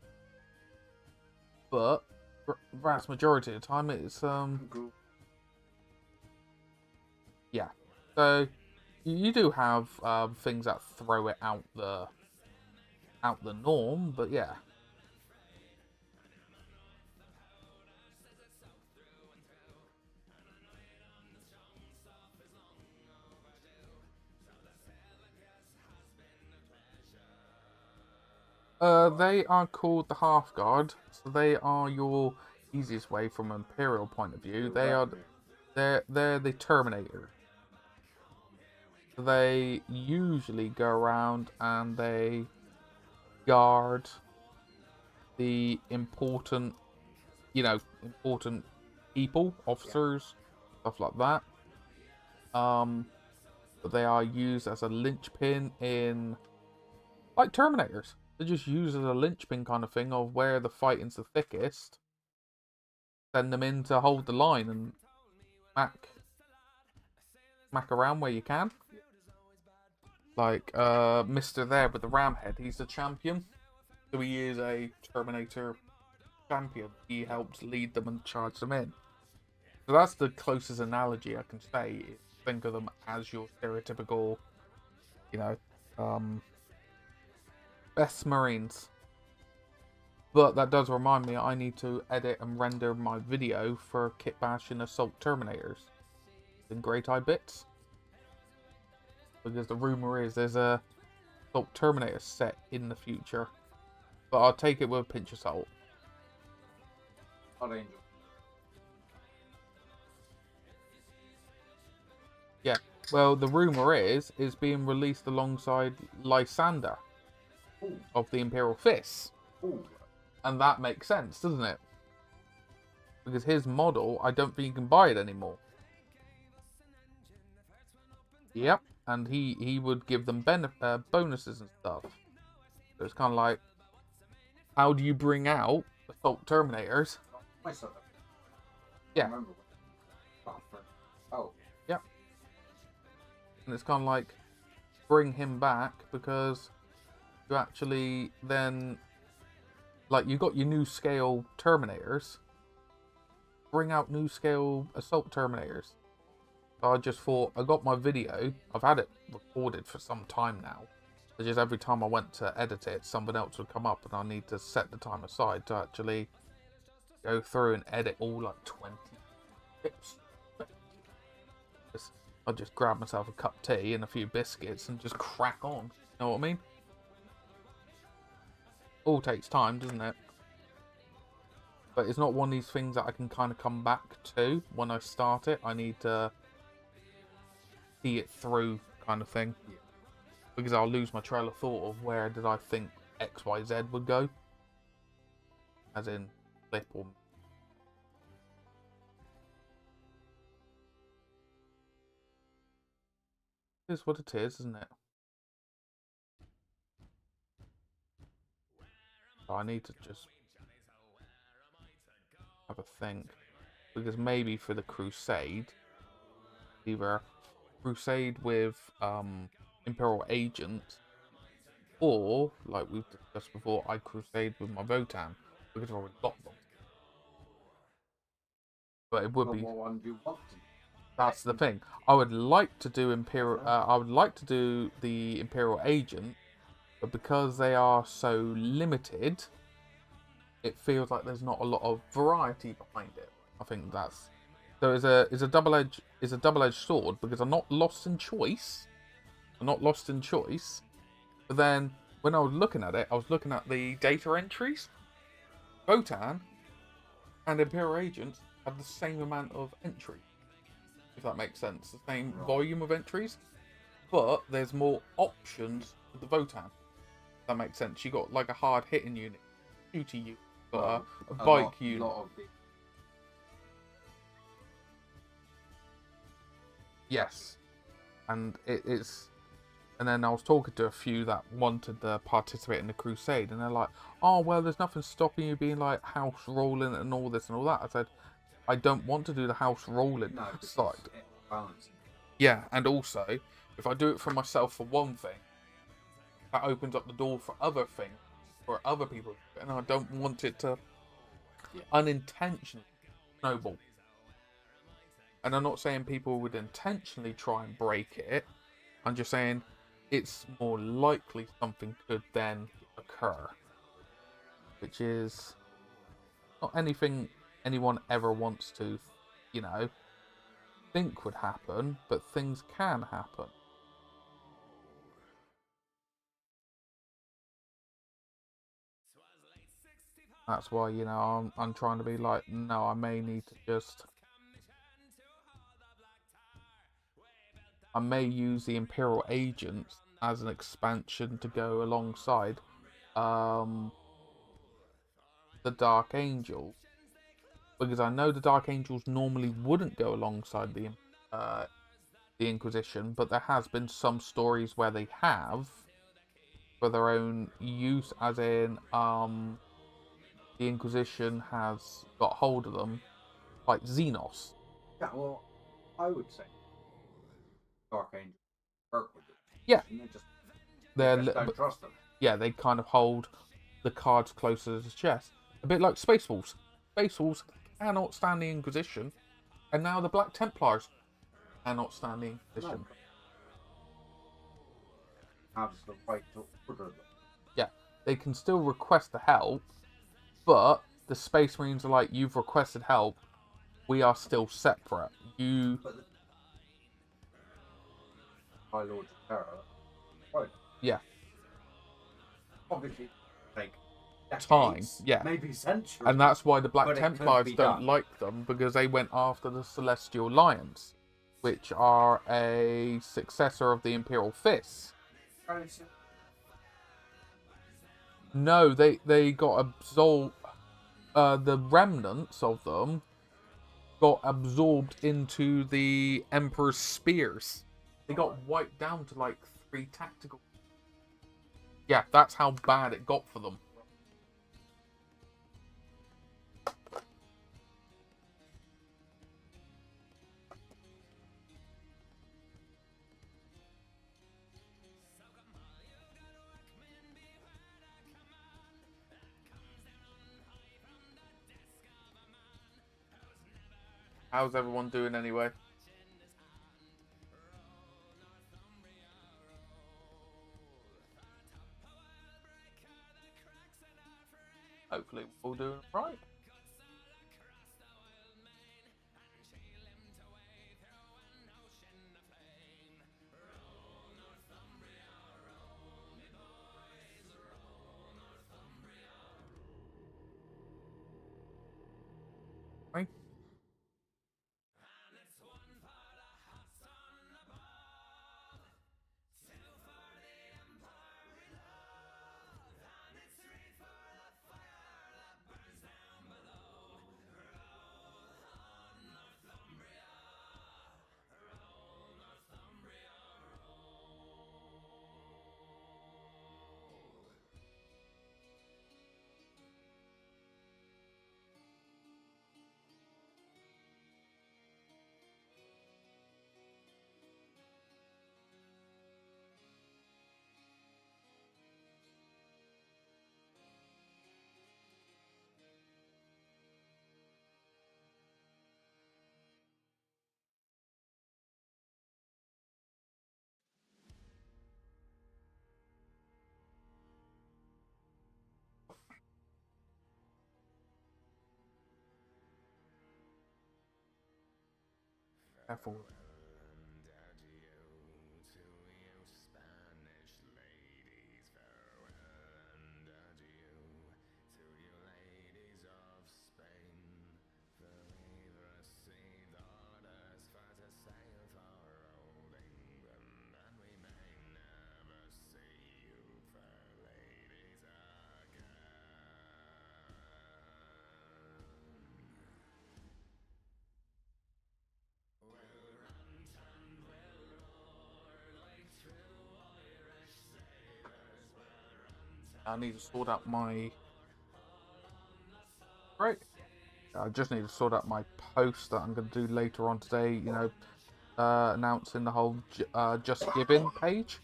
But vast majority of the time it's yeah. So you do have things that throw it out the norm, but yeah. They are called the Half Guard, so they are your easiest way from an Imperial point of view. They're the Terminator. They usually go around and they guard the important people, officers, stuff like that. But they are used as a linchpin in, like, Terminators. They're just used as a linchpin kind of thing of where the fighting's the thickest. Send them in to hold the line and smack around where you can. Like, Mr. there with the ram head, he's the champion. So he is a Terminator champion. He helps lead them and charge them in. So that's the closest analogy I can say. Is think of them as your stereotypical, you know, best Marines. But that does remind me, I need to edit and render my video for Kit Bash and Assault Terminators in Great Eye Bits. Because the rumor is there's a Assault Terminator set in the future. But I'll take it with a pinch of salt. Yeah, well, the rumor is being released alongside Lysander of the Imperial Fists. And that makes sense, doesn't it? Because his model, I don't think you can buy it anymore. Yep, and he would give them bonuses and stuff. So it's kind of like, how do you bring out Assault Terminators? Yeah. Yep. And it's kind of like, bring him back because you actually then, like, you got your new scale Terminators. Bring out new scale Assault Terminators. So I just thought, I got my video. I've had it recorded for some time now. So just every time I went to edit it, something else would come up and I need to set the time aside to actually go through and edit all like 20 clips. I'll just grab myself a cup of tea and a few biscuits and just crack on. You know what I mean? All takes time, doesn't it? But it's not one of these things that I can kind of come back to when I start it. I need to see it through kind of thing. Because I'll lose my trail of thought of where did I think XYZ would go. As in, flip or... It is what it is, isn't it? So I need to just have a think. Because maybe for the Crusade, either Crusade with Imperial Agent, or, like we've discussed before, I Crusade with my Votan, because I've already got them. But it would be... That's the thing. I would like to do Imperial. I would like to do the Imperial Agent, but because they are so limited, it feels like there's not a lot of variety behind it. I think that's so. It's a double-edged sword because I'm not lost in choice. I'm not lost in choice. But then when I was looking at it, I was looking at the data entries. Votan and Imperial Agents have the same amount of entry. If that makes sense, the same volume of entries, but there's more options with the Votan. If that makes sense. You got like a hard hitting unit, shooter unit, got a bike unit. Yes, and it's. And then I was talking to a few that wanted to participate in the Crusade, and they're like, "Oh well, there's nothing stopping you being like house rolling and all this and all that." I said, I don't want to do the house rolling side. Yeah, and also, if I do it for myself for one thing, that opens up the door for other things, for other people, and I don't want it to unintentionally snowball. And I'm not saying people would intentionally try and break it, I'm just saying it's more likely something could then occur. Which is not anything anyone ever wants to, you know, think would happen, but things can happen. That's why, you know, I'm trying to be like, no, I may need to just... I may use the Imperial Agents as an expansion to go alongside the Dark Angels. because I know the Dark Angels normally wouldn't go alongside the Inquisition, but there has been some stories where they have for their own use, as in the Inquisition has got hold of them, like Xenos. Yeah, well, I would say Dark Angel work with it. Yeah, And they they're just don't trust them. yeah, they kind of hold the cards closer to the chest, a bit like Space Wolves. Space Wolves cannot stand the Inquisition, and now the Black Templars cannot stand the Inquisition. No. Have the right to order them. Yeah, they can still request the help, but the Space Marines are like, you've requested help, we are still separate. My Lord of Terror. Right. Yeah. Obviously, like decades, Time, yeah. maybe centuries. And that's why the Black But it could Templars be don't done. like them, because they went after the Celestial Lions, which are a successor of the Imperial Fists. No, they got absorbed. The remnants of them got absorbed into the Emperor's spears. They got wiped down to like 3 tactical. Yeah, that's how bad it got for them. How's everyone doing anyway? Hopefully we're all doing right. Right. Careful. I need to sort out my... Right. I just need to sort out my post that I'm going to do later on today, you know, announcing the whole Just Giving page.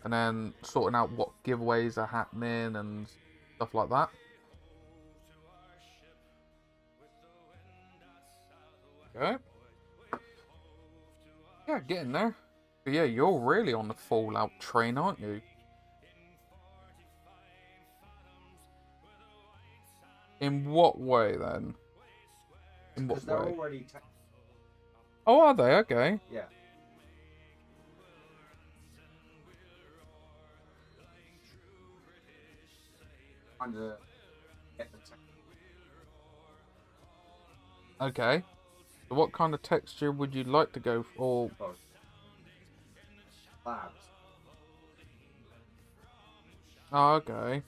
And then sorting out what giveaways are happening and stuff like that. Okay. Yeah, getting there. But yeah, you're really on the Fallout train, aren't you? In what way, then? In what they're way? already Oh, are they? Okay. yeah. Trying to get the Okay. So what kind of texture would you like to go for? labs. Oh, okay.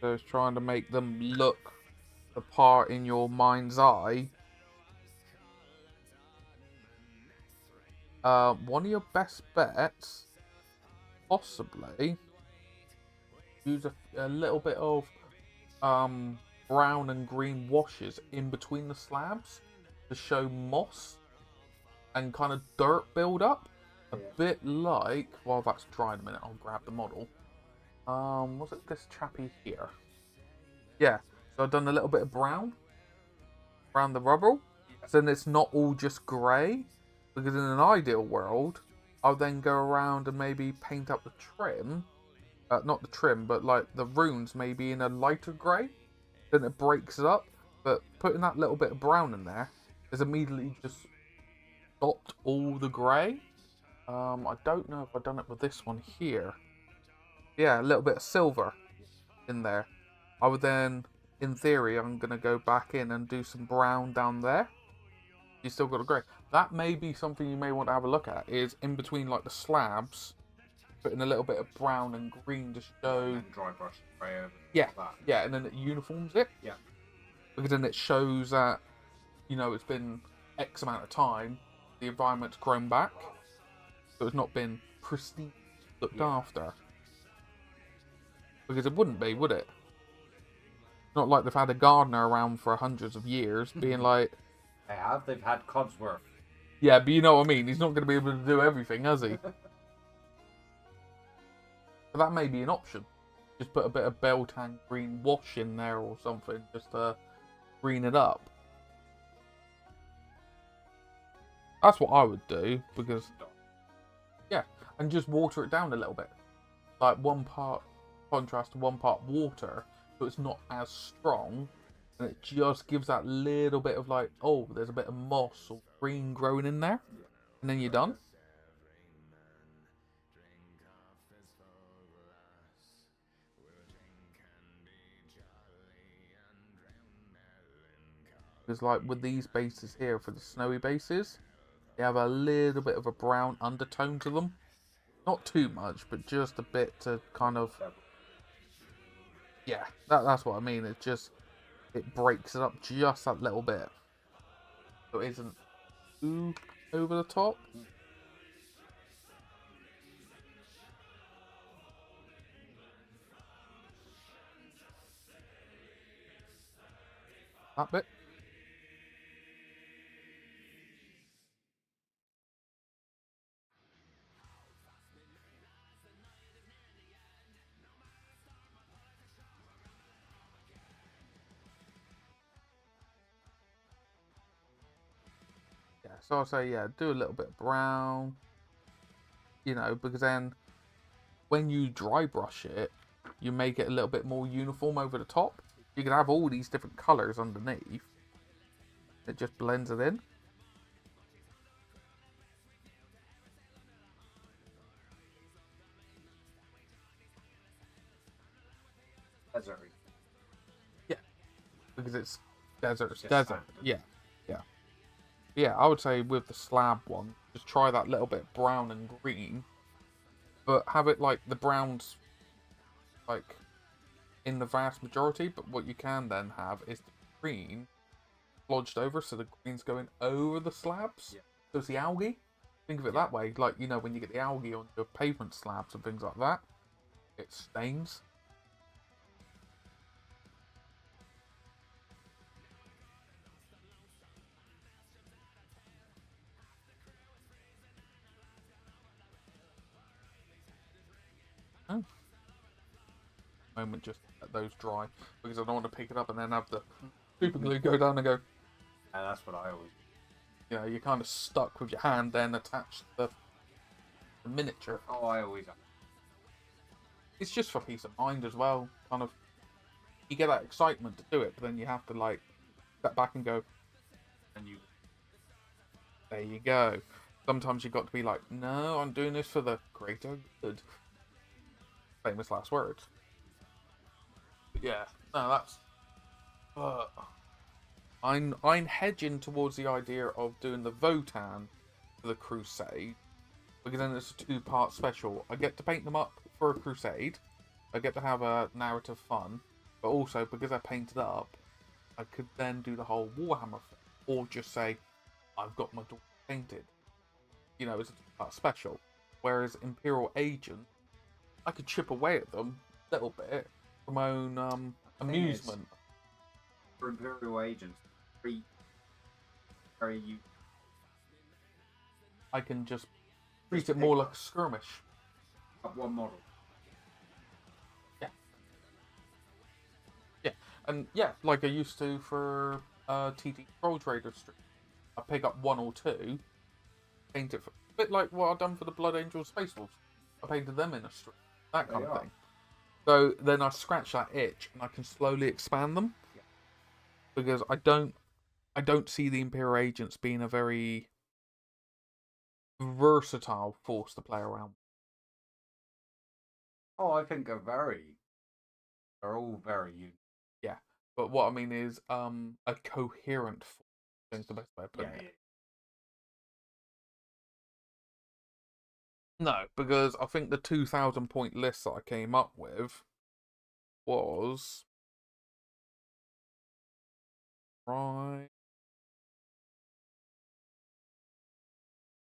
So it's trying to make them look the part in your mind's eye. One of your best bets, possibly, use a little bit of brown and green washes in between the slabs to show moss and kind of dirt build up. A bit like, while that's drying a minute, I'll grab the model. Was it this chappy here? Yeah, so I've done a little bit of brown around the rubble. So then it's not all just grey. Because in an ideal world, I'll then go around and maybe paint up the trim. Not the trim, but like the runes maybe in a lighter grey. Then it breaks it up. But putting that little bit of brown in there has immediately just stopped all the grey. I don't know if I've done it with this one here. Yeah, a little bit of silver in there. I would then, in theory, I'm going to go back in and do some brown down there. You still got a grey. That may be something you may want to have a look at, is in between like the slabs, putting a little bit of brown and green to show... And dry brush spray over that. Yeah, and then it uniforms it. Yeah. Because then it shows that, you know, it's been X amount of time, the environment's grown back, so it's not been pristine looked after. Because it wouldn't be, would it? Not like they've had a gardener around for hundreds of years being like... They have. They've had Codsworth. Yeah, but you know what I mean. He's not going to be able to do everything, has he? But that may be an option. Just put a bit of Beltane green wash in there or something, just to green it up. That's what I would do, because... Yeah, and just water it down a little bit. Like 1 part contrast to 1 part water, so it's not as strong. And it just gives that little bit of like, oh, there's a bit of moss or green growing in there. And then you're done. Because like with these bases here, for the snowy bases, they have a little bit of a brown undertone to them. Not too much, but just a bit to kind of... Yeah, that's what I mean. It just... It breaks it up just that little bit. So it isn't too over the top. That bit. Yeah, so I'll say, yeah, do a little bit of brown. You know, because then when you dry brush it, you make it a little bit more uniform over the top. You can have all these different colours underneath. It just blends it in. Desert. Yeah, because it's desert. It's desert. Yeah, yeah. Yeah, I would say with the slab one, just try that little bit brown and green. But have it like the browns, like, in the vast majority. But what you can then have is the green lodged over, so the green's going over the slabs. Yeah. So it's the algae. Think of it that way. Like, you know, when you get the algae on your pavement slabs and things like that, it stains. Oh. Moment, just let those dry, because I don't want to pick it up and then have the super glue go down and go. And that's what I always do. You know, you're kind of stuck with your hand then attached to the miniature. Oh, I always am. It's just for peace of mind as well. Kind of, you get that excitement to do it, but then you have to like step back and go. And you, there you go. Sometimes you've got to be like, no, I'm doing this for the greater good. Famous last words. But yeah, no, that's. I'm hedging towards the idea of doing the Votan for the Crusade, because then it's a 2-part special. I get to paint them up for a Crusade. I get to have a narrative fun, But also, because I painted up, I could then do the whole Warhammer thing. Or just say, I've got my door painted. You know, it's a special. Whereas Imperial Agent, I could chip away at them a little bit for my own amusement. For Imperial Agents, very you. I can just treat it more like a skirmish. Up one model. Yeah. Yeah. And yeah, like I used to for TT Troll Trader Street. I pick up one or two, paint it for a bit like what I've done for the Blood Angel Space Wolves. I painted them in a street. That kind of thing. So then I scratch that itch and I can slowly expand them. Yeah. Because I don't see the Imperial Agents being a very versatile force to play around. Oh, I think they're all very unique. Yeah. But what I mean is a coherent force is the best way of putting it. No, because I think the 2,000 point list that I came up with was right.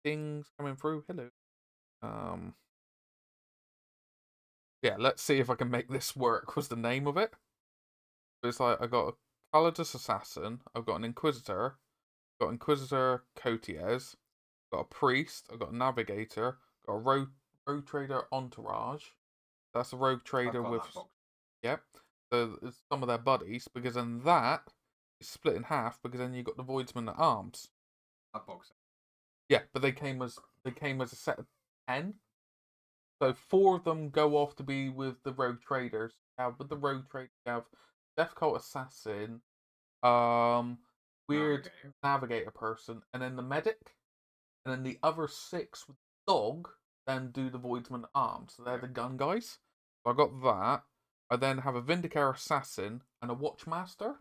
Things coming through. Hello. Yeah, let's see if I can make this work. Was the name of it? It's like I got a Calidus Assassin. I've got an Inquisitor. Got Inquisitor Cotiez. Got a Priest. I've got a Navigator. Got a Rogue Trader Entourage. That's a Rogue Trader with. Yep. So it's some of their buddies, because then that is split in half, because then you got the Voidsman at Arms. That box. Yeah, but they came as a set of 10. So 4 of them go off to be with the Rogue Traders. With the Rogue Traders, you have Death Cult Assassin, weird Navigator person, and then the Medic, and then the other 6 with the Dog then do the Voidsman at Arms. So they're the gun guys. So I got that. I then have a Vindicator Assassin and a Watchmaster.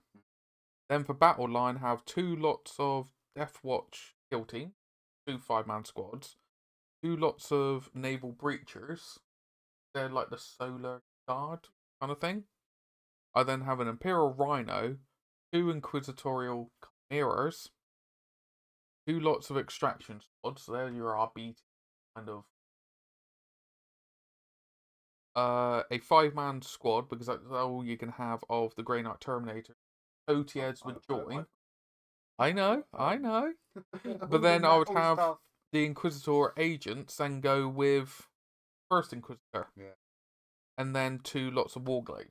Then for Battle Line, have 2 lots of Death Watch kill team, 2 5-man squads, 2 lots of Naval Breachers. They're like the Solar Guard kind of thing. I then have an Imperial Rhino, 2 Inquisitorial Chimeras, 2 lots of Extraction squads. So they're your RB kind of. A 5-man squad, because that's all you can have of the Grey Knight Terminator. Otieds would join. I know. But then I would have the Inquisitor agents then go with first Inquisitor. Yeah. And then 2 lots of Warglaive.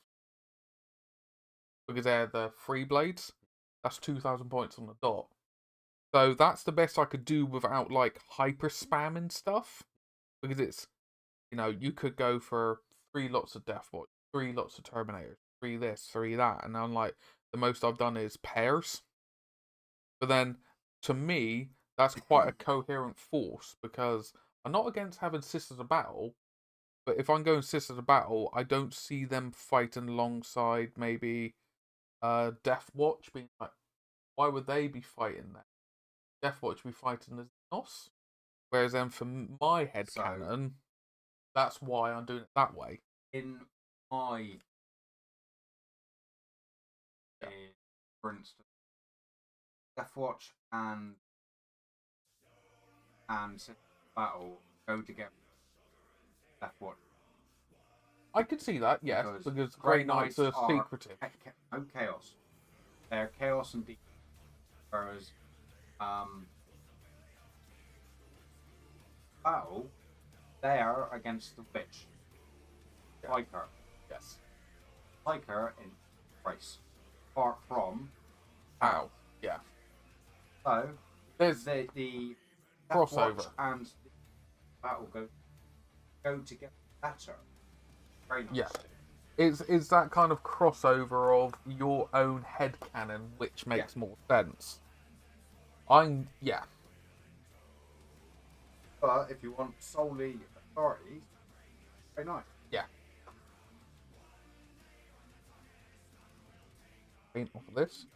Because they're the free blades. That's 2,000 points on the dot. So that's the best I could do without like hyper spamming stuff. Because it's, you could go for 3 lots of Death Watch, 3 lots of Terminators, 3 this, 3 that. And I'm like, the most I've done is pairs. But then, to me, that's quite a coherent force, because I'm not against having Sisters of Battle, but if I'm going Sisters of Battle, I don't see them fighting alongside maybe Death Watch, being like, why would they be fighting that? Death Watch be fighting as Nos? Whereas then for my headcanon, that's why I'm doing it that way. In my, for instance, Death Watch and Battle go together. Death Watch. I could see that, yes, because Grey Knights are secretive. No chaos. They're chaos and deep. Whereas Battle, they are against the witch. Yeah. Like her. Yes. Like her in race. Apart from Ow. Yeah. So there's the crossover and the Battle go together better. Very nice. Yeah. It's that kind of crossover of your own headcanon, which makes more sense. Yeah. But if you want solely authorities, very nice. Yeah. Paint off of this.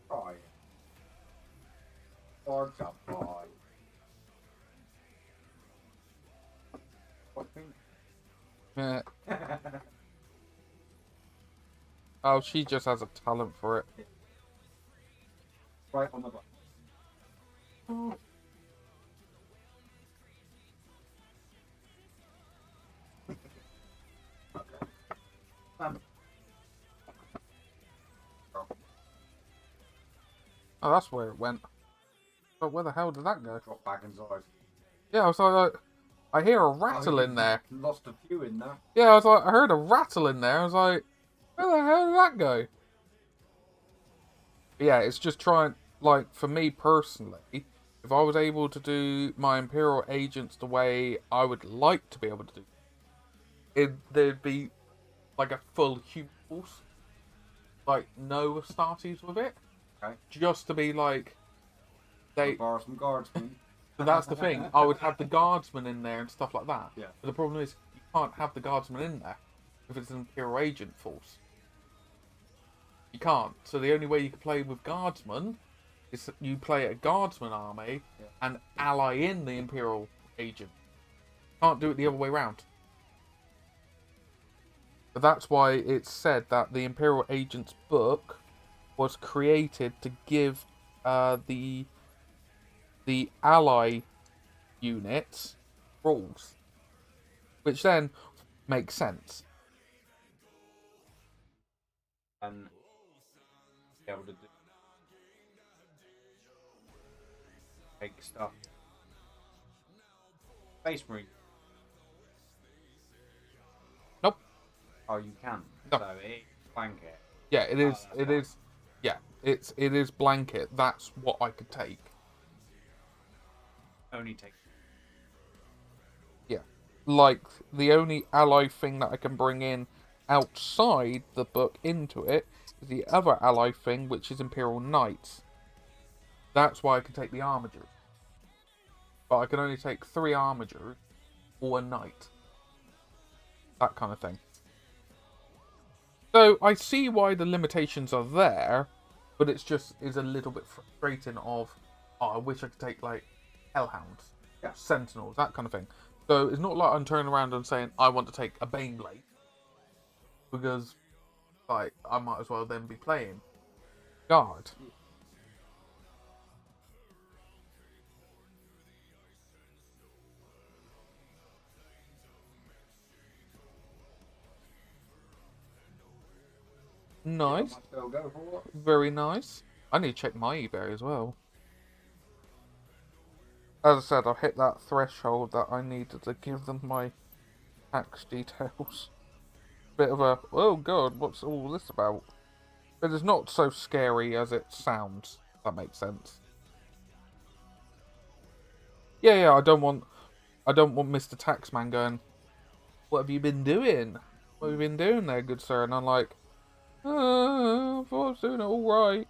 Try. Or jump on. Yeah. Oh, she just has a talent for it. Right on the button. Okay. Oh, that's where it went. But where the hell did that go? Drop back inside. Yeah, I was like, I hear a rattle in there. Lost a few in there. Yeah, I was like, I heard a rattle in there. I was like, where the hell did that go? But yeah, it's just trying, like, for me personally, if I was able to do my Imperial agents the way I would like to be able to do, there'd be like a full human force. Like, no Astartes with it. Okay. Just to be like, they. Borrow some guardsmen. But that's the thing. I would have the guardsmen in there and stuff like that. Yeah. But the problem is, you can't have the guardsmen in there if it's an Imperial agent force. You can't. So the only way you can play with guardsmen is that you play a guardsman army and ally in the Imperial agent. Can't do it the other way around. But that's why it's said that the Imperial Agent's book was created to give the ally units rules, which then makes sense. And be able to do big stuff. Space Marine. Nope. Oh, you can. No. So it's blanket. Yeah, it is. Oh, It is. Yeah, it is blanket. That's what I could take. Only take. Yeah, like the only ally thing that I can bring in outside the book into it is the other ally thing, which is Imperial Knights. That's why I can take the armigers. But I can only take 3 armigers or a knight. That kind of thing. So I see why the limitations are there, but it's just is a little bit frustrating of, oh, I wish I could take like Hellhounds, Sentinels, that kind of thing. So it's not like I'm turning around and saying I want to take a Baneblade, because like I might as well then be playing Guard. Nice. Very nice. I need to check my eBay as well. As I said, I've hit that threshold that I needed to give them my tax details. Bit of a, oh god, what's all this about? But it's not so scary as it sounds, if that makes sense. Yeah, I don't want Mr. Taxman going, what have you been doing? What have you been doing there, good sir? And I'm like, I thought I was doing it all right.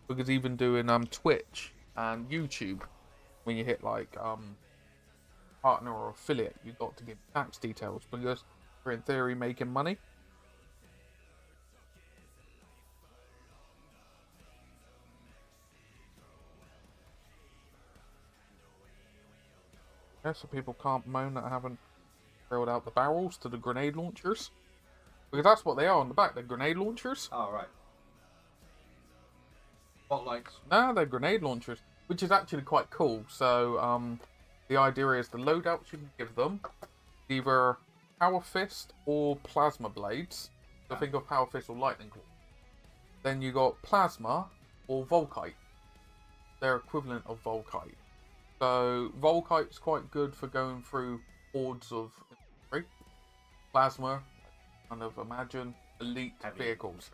Because even doing Twitch and YouTube, when you hit like partner or affiliate, you got to give tax details because you're in theory making money. Yeah, so people can't moan that I haven't drilled out the barrels to the grenade launchers. Because that's what they are on the back, they're grenade launchers. Oh, right. Spotlights. No, they're grenade launchers, which is actually quite cool. So, the idea is the loadouts you can give them, either Power Fist or Plasma Blades. So think of Power Fist or Lightning Claw. Then you got Plasma or Volkite. They're equivalent of Volkite. So Volkite's quite good for going through hordes of infantry. Plasma, kind of imagine elite vehicles.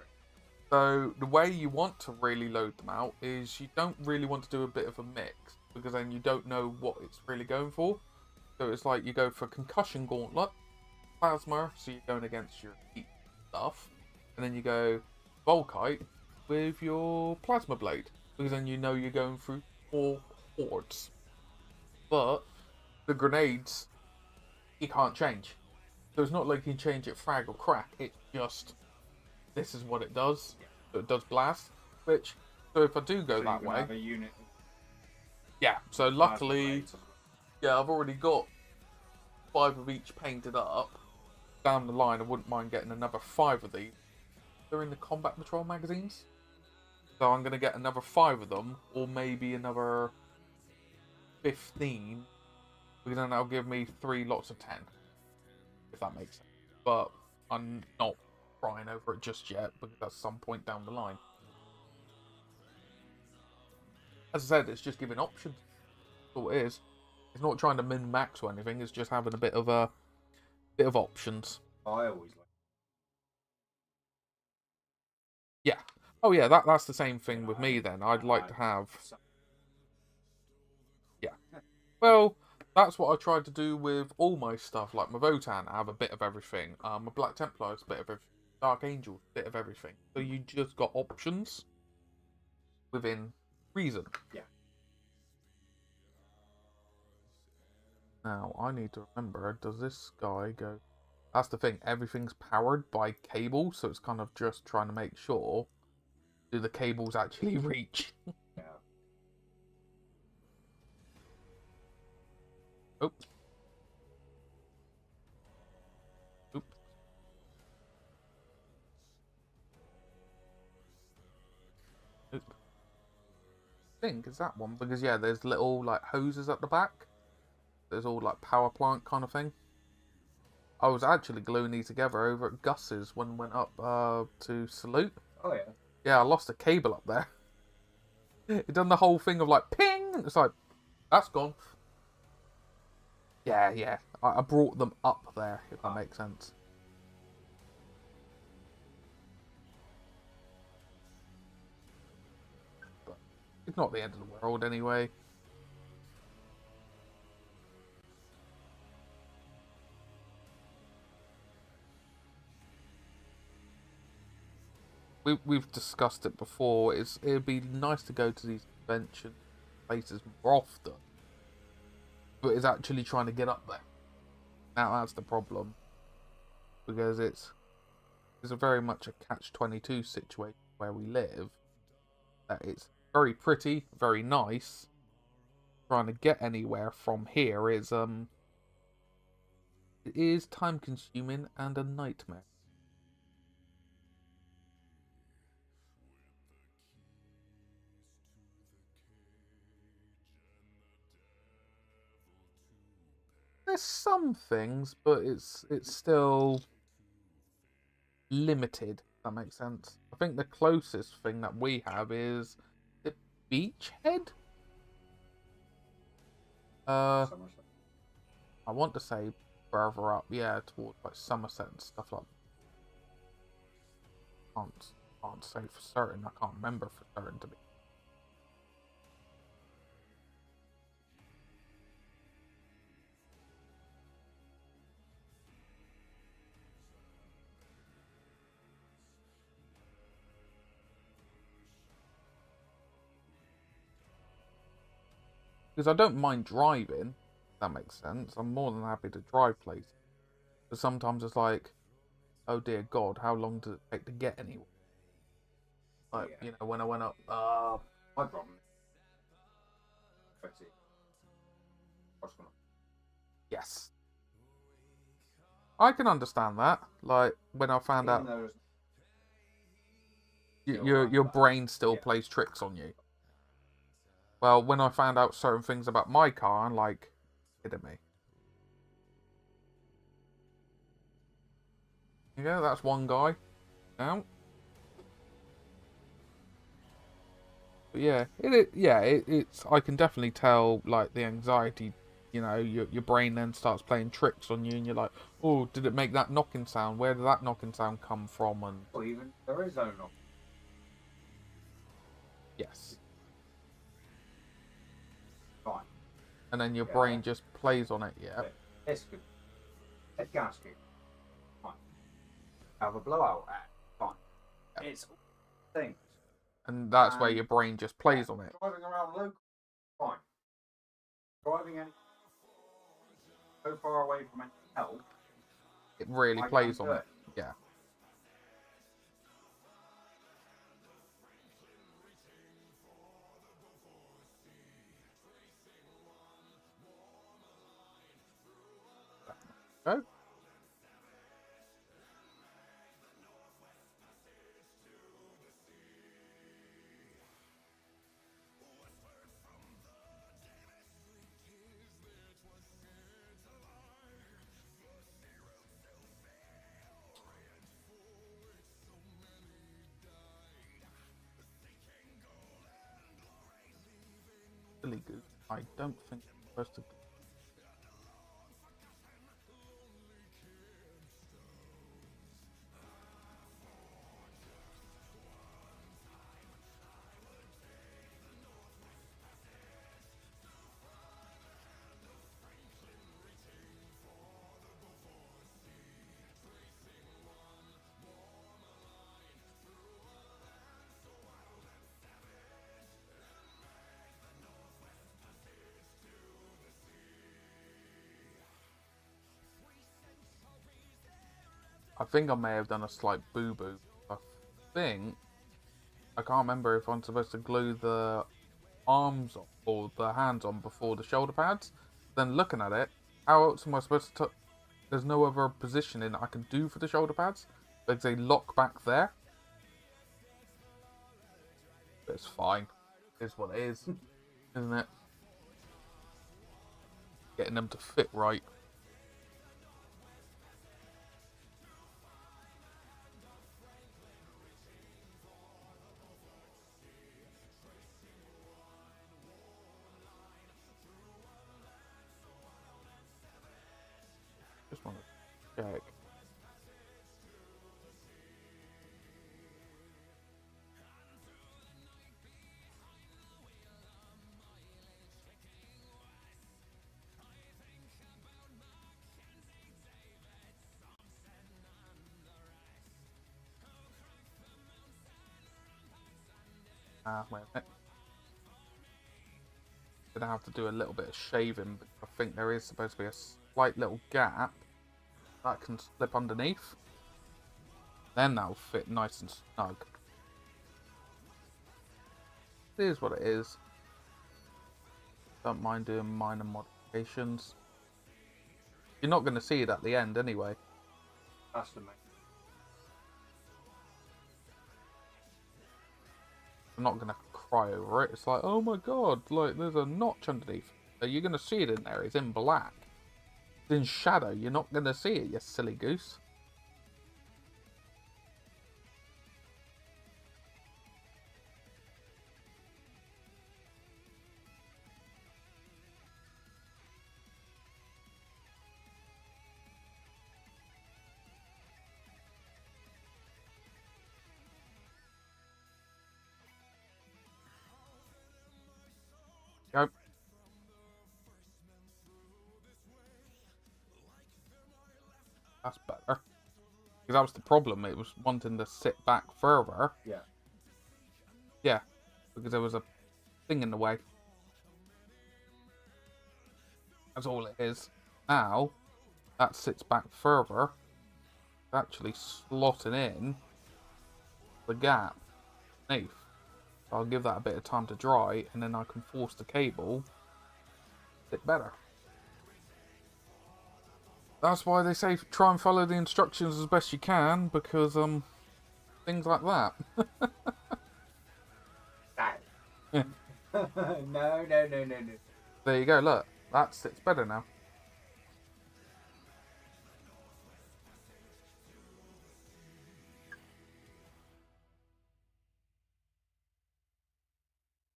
So the way you want to really load them out is you don't really want to do a bit of a mix, because then you don't know what it's really going for. So it's like you go for Concussion Gauntlet, Plasma, so you're going against your elite stuff, and then you go Volkite with your Plasma Blade, because then you know you're going through 4 hordes. But the grenades, you can't change. So it's not like you can change it frag or crack, it's just, this is what it does. so it does blast. Which, so if I do go So that you can way, have a unit of yeah. So plasma luckily, blades as well. yeah, I've already got 5 of each painted up. Down the line, I wouldn't mind getting another 5 of these. They're in the Combat Patrol magazines. So I'm going to get another 5 of them, or maybe another 15. Because then that'll give me 3 lots of 10. If that makes sense. But I'm not crying over it just yet, because that's some point down the line. As I said, it's just giving options. That's all it is. It's not trying to min-max or anything, it's just having a bit of options. I always like. Yeah. Oh yeah, that's the same thing with me then. I'd like to have... Yeah. Well, that's what I tried to do with all my stuff. Like my Votan, I have a bit of everything. My Black Templar has a bit of everything. Dark Angel, a bit of everything. So you just got options within reason. Yeah. Now, I need to remember, does this guy go... That's the thing, everything's powered by cable, so it's kind of just trying to make sure, do the cables actually reach? Yeah. Oops. Oops. Oop. I think is that one, because yeah, there's little like hoses at the back. There's all like power plant kind of thing. I was actually gluing these together over at Gus's when we went up to Salute. Oh yeah. Yeah, I lost a cable up there. It done the whole thing of like ping. It's like that's gone. Yeah. I brought them up there, if that makes sense. But it's not the end of the world anyway. We've discussed it before. It'd be nice to go to these convention places more often, but it's actually trying to get up there. Now that's the problem, because it's a very much a catch-22 situation where we live. That it's very pretty, very nice. Trying to get anywhere from here is it is time-consuming and a nightmare. There's some things, but it's still limited. If that makes sense. I think the closest thing that we have is the Beachhead. Somerset. I want to say further up, yeah, towards like Somerset and stuff like that. Can't say for certain. I can't remember for certain to be. Because I don't mind driving, if that makes sense. I'm more than happy to drive places. But sometimes it's like, oh dear God, how long does it take to get anywhere? Like, Yeah. you know, when I went up, My problem. Let's see. yes. I can understand that. Like, when I found out your brain still plays tricks on you. Well, when I found out certain things about my car, I'm like, kidding me. Yeah, that's one guy. Now. But yeah, it's. I can definitely tell, like, the anxiety. You know, your brain then starts playing tricks on you, and you're like, oh, did it make that knocking sound? Where did that knocking sound come from? And Or even there is no knock. yes. Fine. And then your brain just plays on it, yeah. It's good. Head gasket. Fine. Have a blowout at. Fine. Yeah. It's things. And that's where your brain just plays on it. Driving around local. Fine. Driving any so far away from any help. It really plays on it. Yeah. Go. Really good. I don't think I'm supposed to. I think I may have done a slight boo-boo. I think I can't remember if I'm supposed to glue the arms on or the hands on before the shoulder pads. Then looking at it, how else am I supposed to? There's no other positioning I can do for the shoulder pads because they lock back there. But it's fine. It's what it is, isn't it? Getting them to fit right. Just want to check. Wait a minute. Gonna have to do a little bit of shaving. But I think there is supposed to be a slight little gap that can slip underneath. Then that'll fit nice and snug. It is what it is. Don't mind doing minor modifications. You're not going to see it at the end anyway. That's the main. I'm not going to cry over it. It's like, oh my god, like there's a notch underneath. So you're going to see it in there. It's in black. It's in shadow. You're not going to see it, you silly goose. Go. That's better. Because that was the problem. It was wanting to sit back further. Yeah. Yeah. Because there was a thing in the way. That's all it is. Now, that sits back further. Actually slotting in the gap beneath. So I'll give that a bit of time to dry, and then I can force the cable a bit better. That's why they say try and follow the instructions as best you can, because things like that. No. No. There you go, look. That sits better now.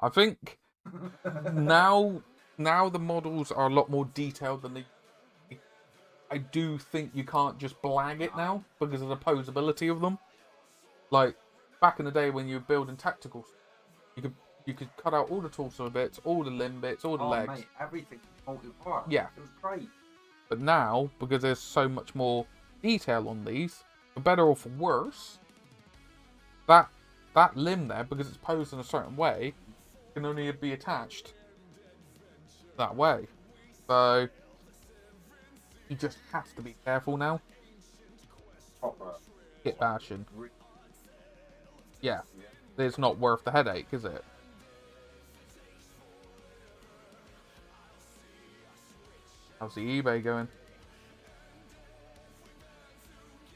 I think now the models are a lot more detailed than they. I do think you can't just blag it now because of the posability of them. Like back in the day when you were building tacticals, you could cut out all the torso bits, all the limb bits, all the legs. Mate, everything multi-part. Yeah. It was great. But now, because there's so much more detail on these, for better or for worse, that limb there, because it's posed in a certain way, can only be attached that way. So you just have to be careful now. Proper. Hit bashing. Yeah. It's not worth the headache, is it? How's the eBay going?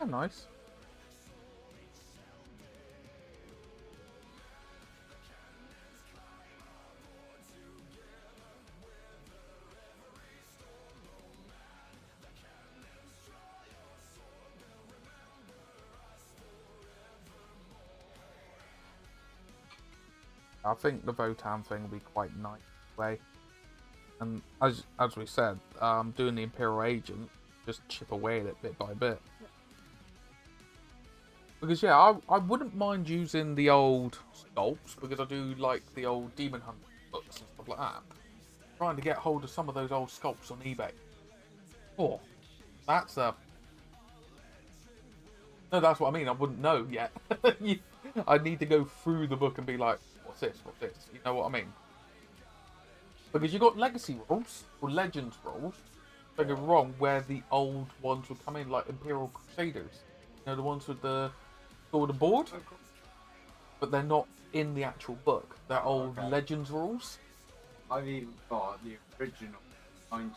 Oh, nice. I think the Votan thing will be quite nice way. And as we said, doing the Imperial Agent, just chip away at it bit by bit. Because yeah, I wouldn't mind using the old sculpts, because I do like the old Demon Hunt books and stuff like that. Trying to get hold of some of those old sculpts on eBay. Oh, that's a... No, that's what I mean, I wouldn't know yet. I need to go through the book and be like, what's this, what's this? You know what I mean? Because you got Legacy rules, or Legends rules, don't get me wrong, where the old ones would come in, like Imperial Crusaders. You know, the ones with the sword and board? But they're not in the actual book. They're old Legends rules. I've even got the original 90.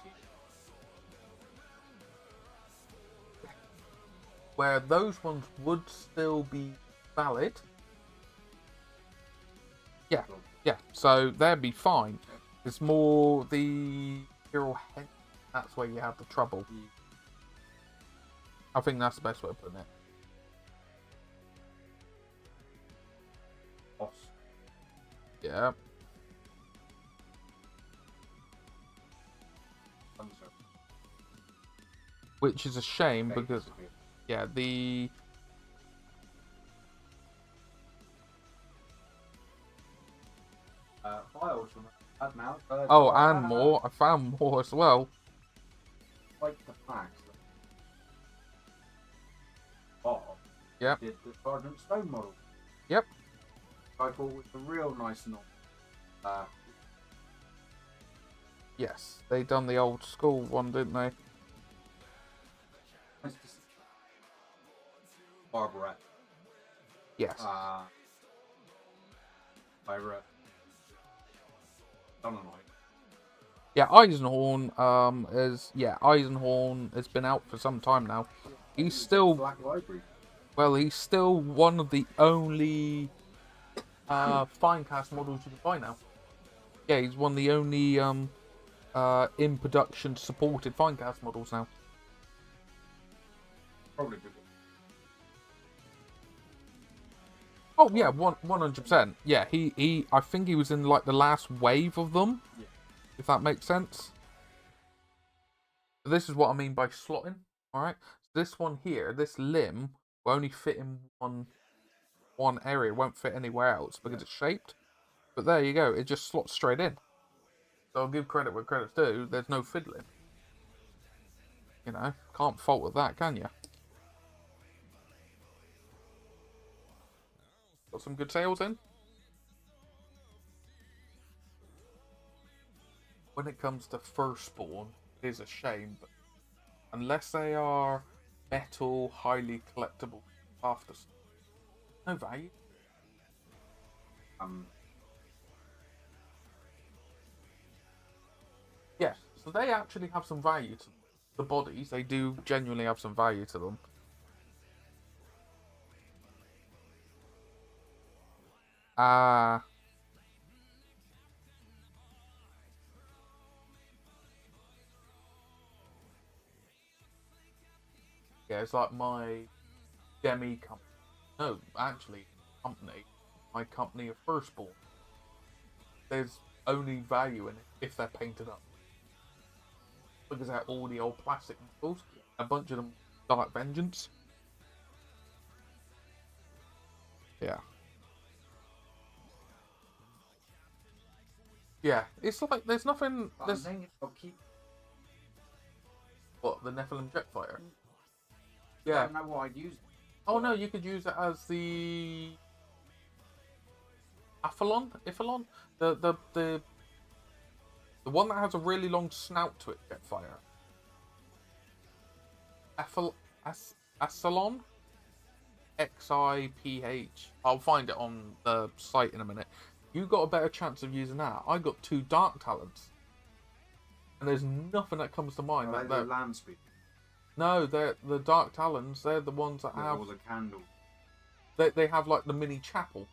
Where those ones would still be valid. Yeah, yeah, so they'd be fine. It's more the Imperial Head. That's where you have the trouble. I think that's the best way of putting it. Yeah. Which is a shame because, yeah, the... Files from now. Oh, and more. I found more as well. Like the packs. Oh. Yep. Did the Sergeant Stone model. Yep. I thought was a real nice and Yes, they done the old school one, didn't they? Barbara. Yes. Ira. Yeah, Eisenhorn Eisenhorn has been out for some time now. He's still Black Library. Well, he's still one of the only Finecast models you can buy now. Yeah, he's one of the only in production supported Finecast models now. Probably good. Oh yeah, 100%. Yeah, he I think he was in like the last wave of them. Yeah. If that makes sense. This is what I mean by slotting. Alright. This one here, this limb will only fit in one area, it won't fit anywhere else because it's shaped. But there you go, it just slots straight in. So I'll give credit where credit's due, there's no fiddling. You know, can't fault with that, can you? Got some good sales in. When it comes to firstborn, it is a shame, but unless they are metal, highly collectible after, no value. Yeah, so they actually have some value to them. The bodies, they do genuinely have some value to them. Yeah, it's like my demi company. No, actually, company. My company of firstborn. There's only value in it if they're painted up. Because they're all the old plastic models. A bunch of them Dark Vengeance. Yeah. Yeah, it's like there's nothing. There's... What, the Nephilim Jetfighter? Yeah. I don't know what I'd use. Oh no, you could use it as the Iffalon? The one that has a really long snout to it, Jetfire. Assalon? XIPH. I'll find it on the site in a minute. You got a better chance of using that. I got 2 Dark Talents. And there's nothing that comes to mind. Like the land speed. No, they're the Dark Talons. They're the ones that Yeah, have. or the candle. They have like the mini chapel.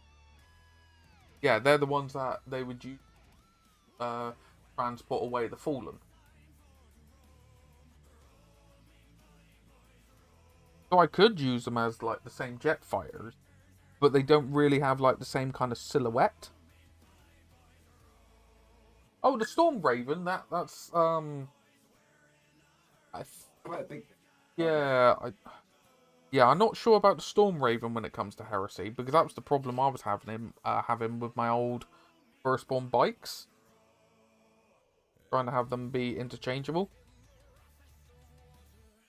Yeah, they're the ones that they would use transport away the fallen. So I could use them as like the same jet fighters, but they don't really have like the same kind of silhouette. Oh, the Storm Raven. That's I Quite a big thing. yeah yeah. I'm not sure about the Storm Raven when it comes to heresy because that was the problem I was having with my old firstborn bikes, trying to have them be interchangeable.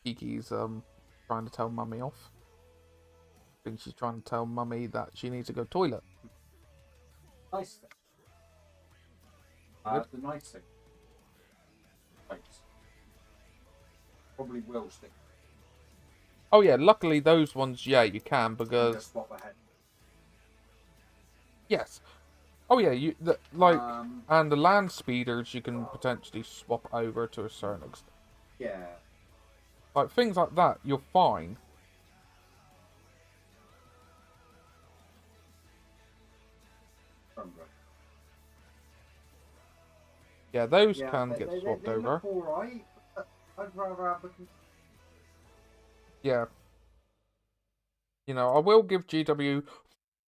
Kiki's trying to tell Mummy off. I think she's trying to tell Mummy that she needs to go toilet. Nice thing. The nice thing. Thanks. Probably will stick. Oh yeah, luckily those ones, yeah, you can because Just swap ahead. yes. Oh yeah, and the land speeders you can potentially swap over to a certain extent. Yeah. Like things like that, you're fine. Yeah, those can get swapped they over. Look alright. I'd rather have the. Yeah. You know, I will give GW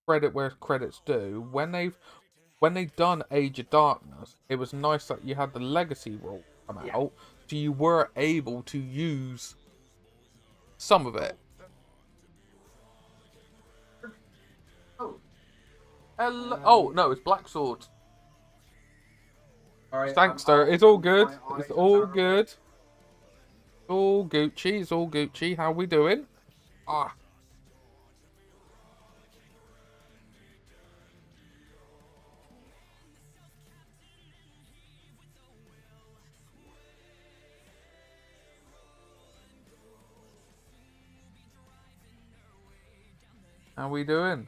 credit where credit's due. When they've done Age of Darkness, it was nice that you had the Legacy rule come out, so you were able to use some of it. Oh no, it's Black Sword. Right, Thanks, sir. It's all good. It's all good. All Gucci. It's all Gucci. How we doing? Ah. How we doing?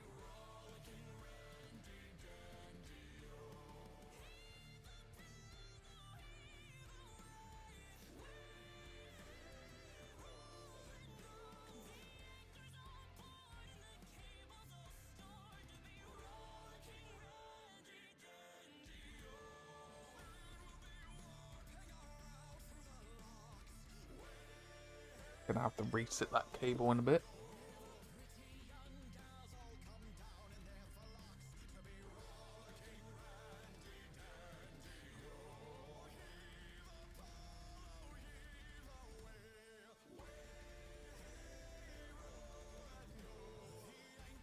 Gonna have to reset that cable in a bit.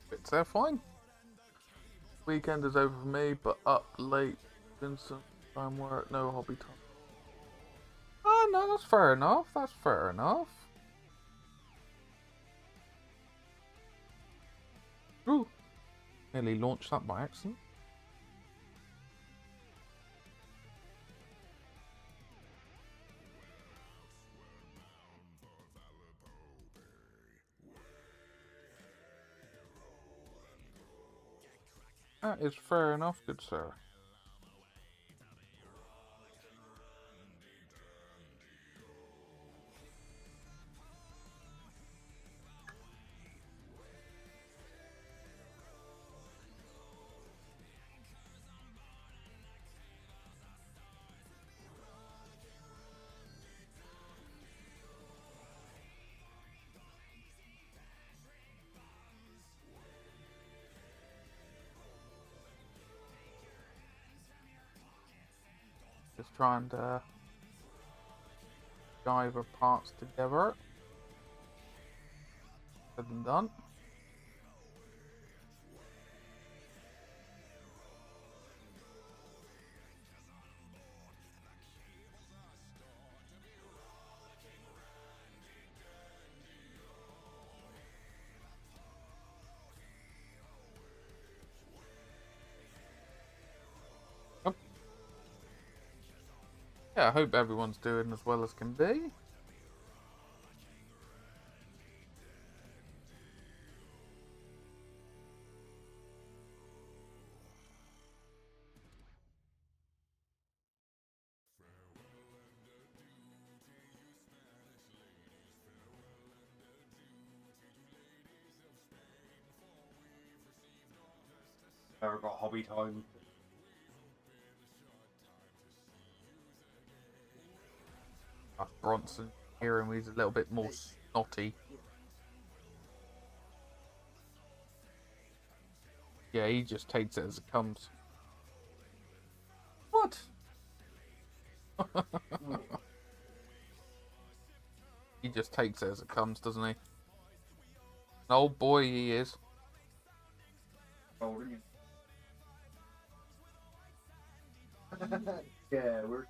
Bits there, fine. Weekend is over for me, but up late. Been some time work, no hobby time. Oh no, that's fair enough. That's fair enough. Ooh. Nearly launched that by accident. That is fair enough, good sir. Just trying to diver parts together. Said and done. Yep. Yeah, I hope everyone's doing as well as can be. Never got hobby time. Bronson here, and he's a little bit more snotty. Yeah, he just takes it as it comes. What? He just takes it as it comes, doesn't he? An old boy he is. Holding it. Yeah, we're.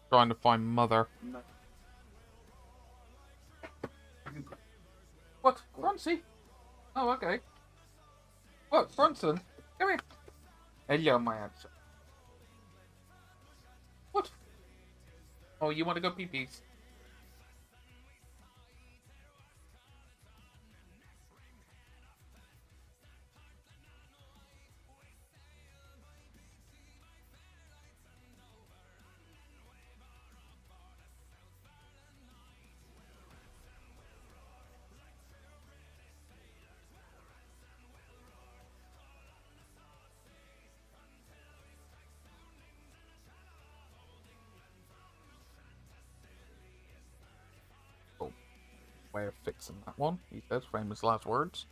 Trying to find mother. What? Bronzy? Oh, okay. What? Bronson? Come here. Hello, my answer. What? Oh, you want to go pee-pees? Way of fixing that one, he says, famous last words.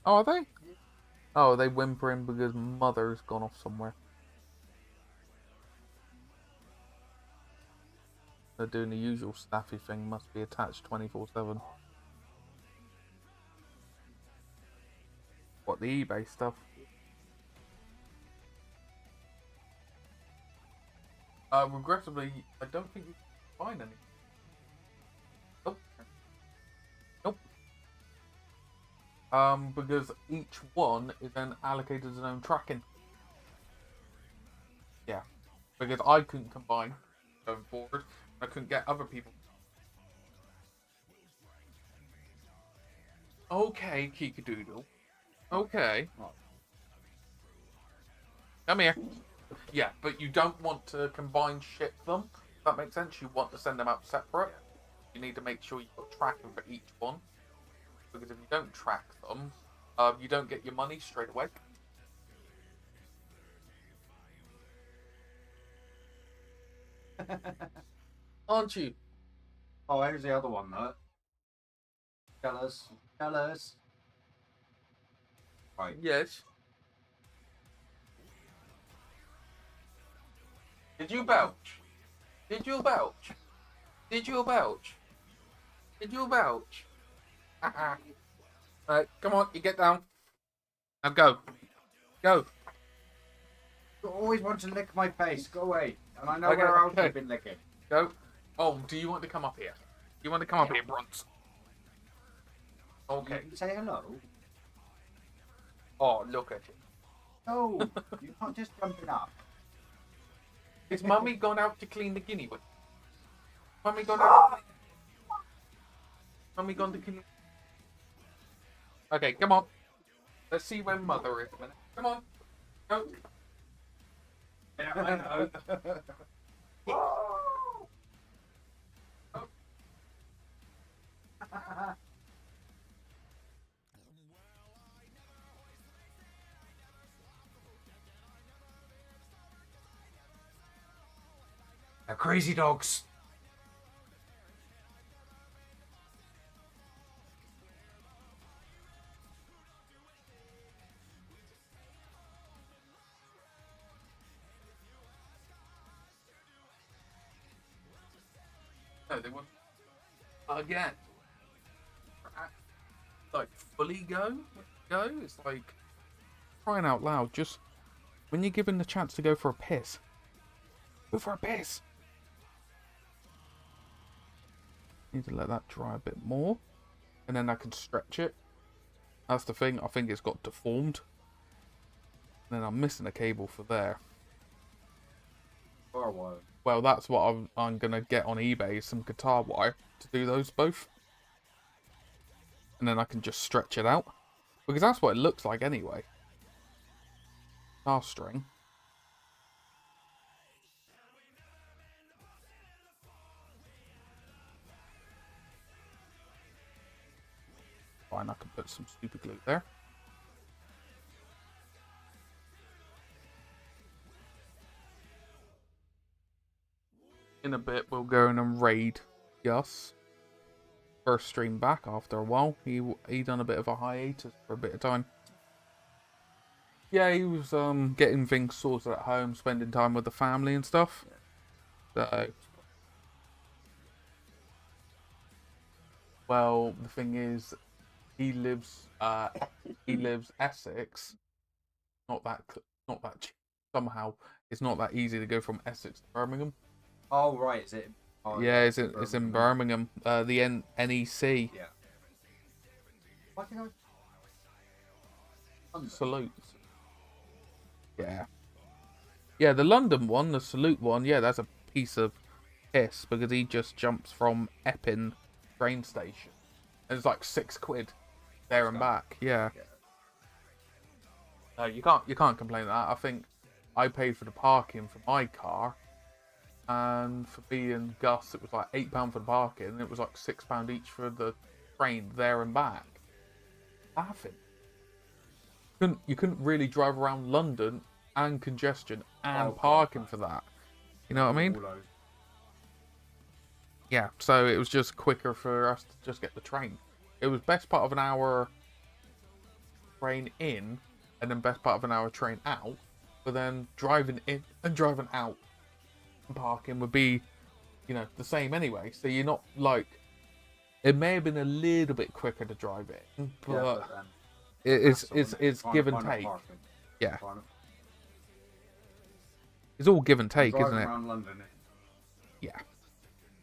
Oh, are they? Oh, they whimpering because mother's gone off somewhere. They're doing the usual staffy thing, must be attached 24/7. What, the eBay stuff? Regrettably, I don't think you can find any. Nope. Nope. Because each one is then allocated its own tracking. Yeah. Because I couldn't combine going forward. I couldn't get other people. Okay, Kikadoodle. Okay. Come here. Yeah, but you don't want to combine ship them. If that makes sense. You want to send them out separate. You need to make sure you've got tracking for each one. Because if you don't track them, you don't get your money straight away. Aren't you? Oh, here's the other one, though. Tell us. Tell us. Right. Yes. Did you belch? Did you belch? Did you belch? Did you belch? Alright, come on, you get down. Now go. Go. You always want to lick my face. Go away. And I know Okay, where else okay. you've been licking. Go. Oh, do you want to come up here? You want to come up here, Bronze? Okay. You say hello. Oh, look at it. No, you're not just jumping up. Is Mummy gone out to clean the guinea wig? Mummy gone out to clean... Mummy gone to clean... Okay, come on. Let's see where Mother is a minute. Come on. Go. Yeah, I know. They're crazy dogs. No, they want... Again. Like, fully go? Go? It's like... Crying out loud, just... When you're given the chance to go for a piss. Go for a piss! Need to let that dry a bit more. And then I can stretch it. That's the thing, I think it's got deformed. And then I'm missing a cable for there. For a while. Well, that's what I'm going to get on eBay, some guitar wire to do those both. And then I can just stretch it out. Because that's what it looks like anyway. Guitar string. fine. I can put some super glue there. In a bit, we'll go in and raid Gus. First stream back after a while. He done a bit of a hiatus for a bit of time. Yeah, he was getting things sorted at home, spending time with the family and stuff. So, well, the thing is, he lives Essex. Not that somehow it's not that easy to go from Essex to Birmingham. Oh right, is it? Oh, Yeah, it's in Birmingham. The NEC. Yeah. Why did I? Salute. Yeah. Yeah, the London one, the Salute one, yeah, that's a piece of piss because he just jumps from Epping train station. And it's like £6 there and back. Yeah. No, you can't complain that. I think I paid for the parking for my car, and for me and Gus, it was like £8 for the parking, and it was like £6 each for the train there and back. Laughing. You couldn't really drive around London and congestion and parking for that. You know what I mean? Yeah, so it was just quicker for us to just get the train. It was best part of an hour train in, and then best part of an hour train out. But then driving in and driving out and parking would be, the same anyway. So you're not like... It may have been a little bit quicker to drive in, but... It's give and take. Yeah. It's all give and take, isn't it? Around London. Yeah.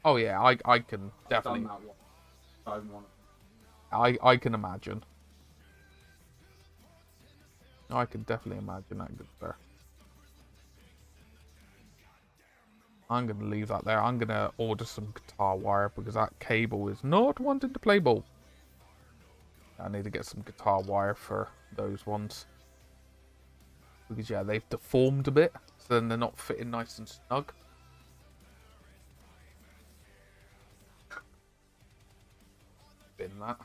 Oh yeah, I can definitely. I can imagine. I can definitely imagine that, good sir. I'm gonna leave that there. I'm gonna order some guitar wire because that cable is not wanting to play ball. I need to get some guitar wire for those ones. Because, yeah, they've deformed a bit. So then they're not fitting nice and snug. Bin that.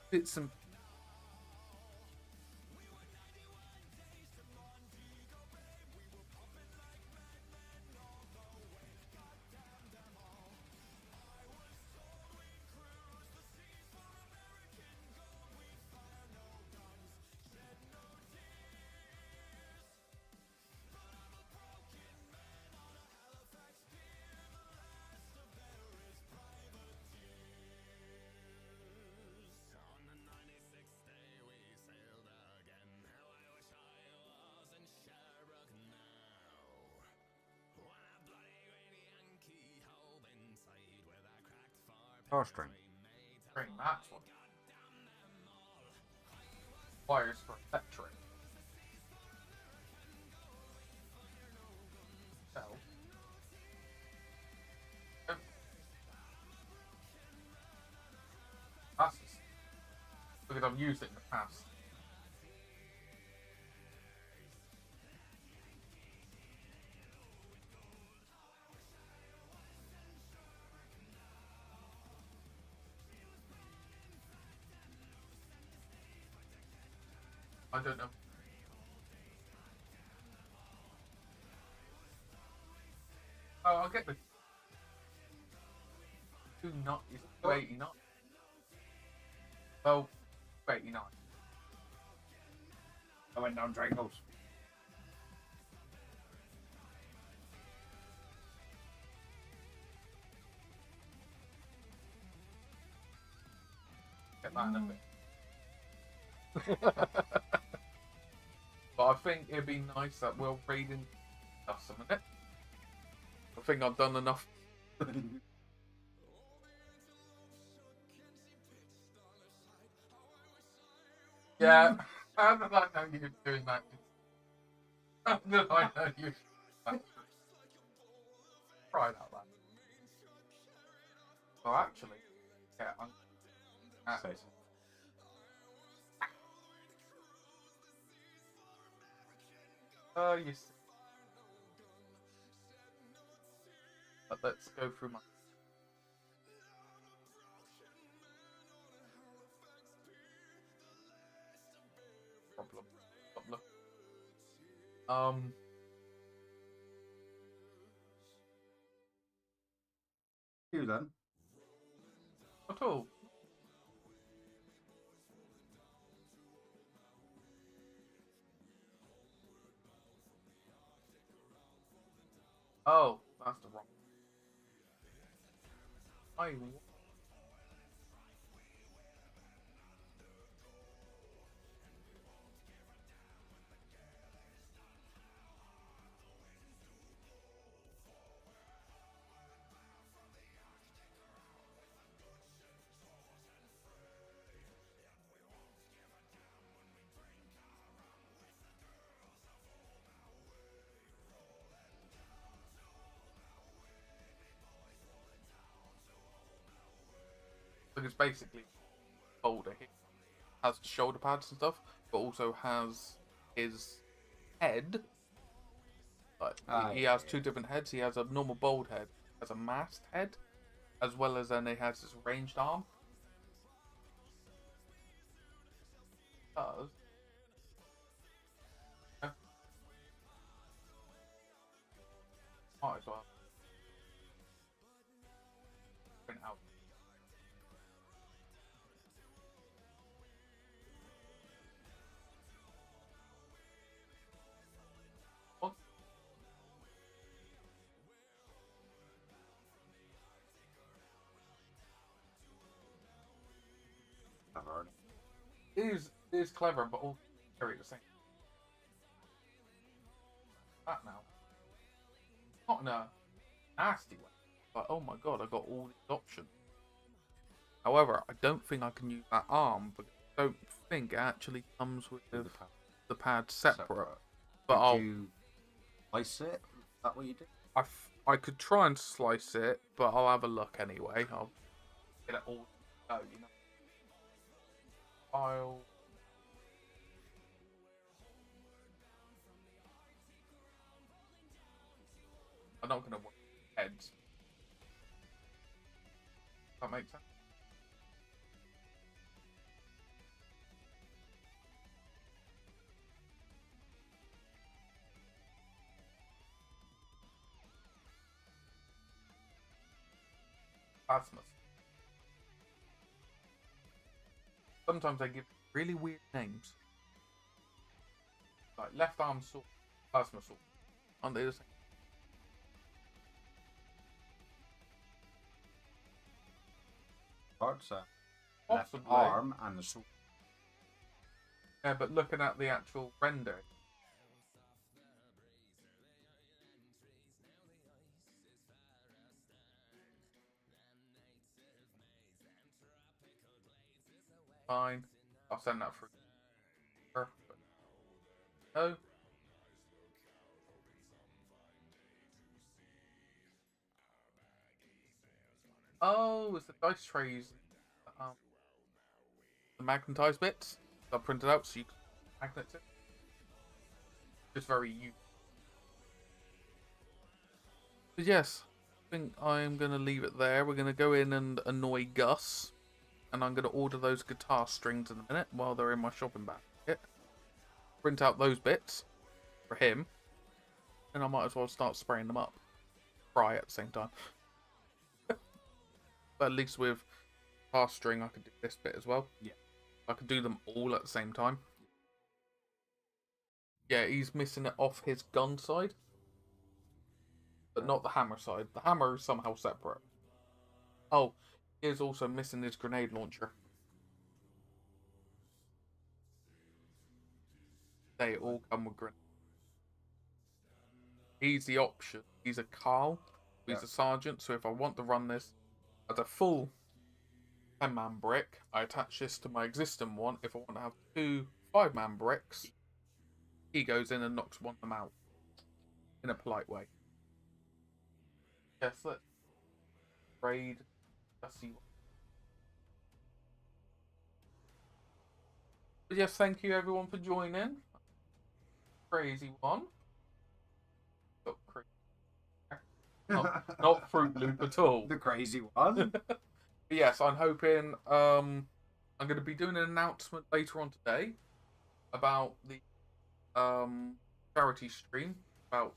Bits and... Power string. Bring that one. Wires for electric. So. That's because I've used it in the past. I don't know. Oh, I'll get the 289. Well, 289. I went down Dragos. Get that in a bit. But I think it'd be nice that we're raiding some of it. I think I've done enough. Yeah, how did I know you were doing that? How did I know you were doing that? Try it out, that. Well, actually, yeah, I'm... You see. But let's go through my... You then. At all. Oh, that's the wrong. I. Because basically, folder here has shoulder pads and stuff, but also has his head. Like he has two different heads. He has a normal bold head, has a mast head, as well as then he has his ranged arm. Does might as well print out. What? I've heard. It is clever, but all carry the same. That now, not in a nasty way. But oh my god, I got all these options. However, I don't think I can use that arm because I don't think it actually comes with the pad separate. But Did I'll. you slice it? Is that what you did? I could try and slice it, but I'll have a look anyway. I'll get it all. Oh, you know. File. I'm not going to work heads. That makes sense. Asmus. Sometimes they give really weird names. Like left arm sword, plasma sword. Aren't they the same? Parts, left Possibly. arm and the sword. Yeah, but looking at the actual render. Fine. I'll send that through. Perfect. No. Oh, it's the dice trays. The magnetized bits. I printed out so you can magnet it. Just very you. But yes, I think I'm gonna leave it there. We're gonna go in and annoy Gus, and I'm gonna order those guitar strings in a minute while they're in my shopping basket. Print out those bits for him, and I might as well start spraying them up. Fry at the same time. But at least with guitar string, I could do this bit as well. Yeah. I could do them all at the same time. Yeah, he's missing it off his gun side, but not the hammer side. The hammer is somehow separate. Oh, he is also missing his grenade launcher. They all come with grenades. He's the option. He's a Carl. He's a sergeant. So if I want to run this as a full 10-man brick, I attach this to my existing one. If I want to have two 5-man bricks, he goes in and knocks one of them out in a polite way. Yes, let's raid. Let's see. But yes, thank you everyone for joining. Crazy one. Oh, crazy. Not Fruit Loop at all. The crazy one. But yes, I'm hoping I'm going to be doing an announcement later on today about the charity stream about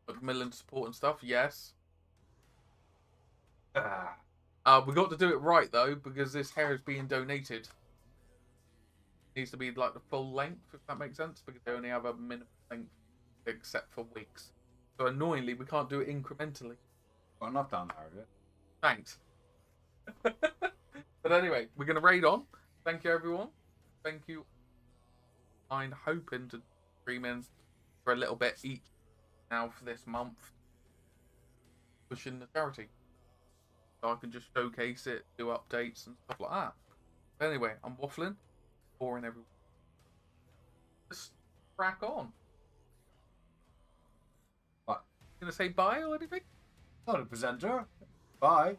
Macmillan support and stuff. Yes. We got to do it right though, because this hair is being donated. It needs to be like the full length, if that makes sense, because they only have a minimum length except for wigs. So annoyingly, we can't do it incrementally. Got enough down there, is it? Thanks. But anyway, we're gonna raid on. Thank you everyone. Thank you. I'm hoping to stream in for a little bit each now for this month, pushing the charity. So I can just showcase it, do updates and stuff like that. But anyway, I'm waffling, boring everyone. Just crack on. What? Gonna say bye or anything? Not a presenter. Bye.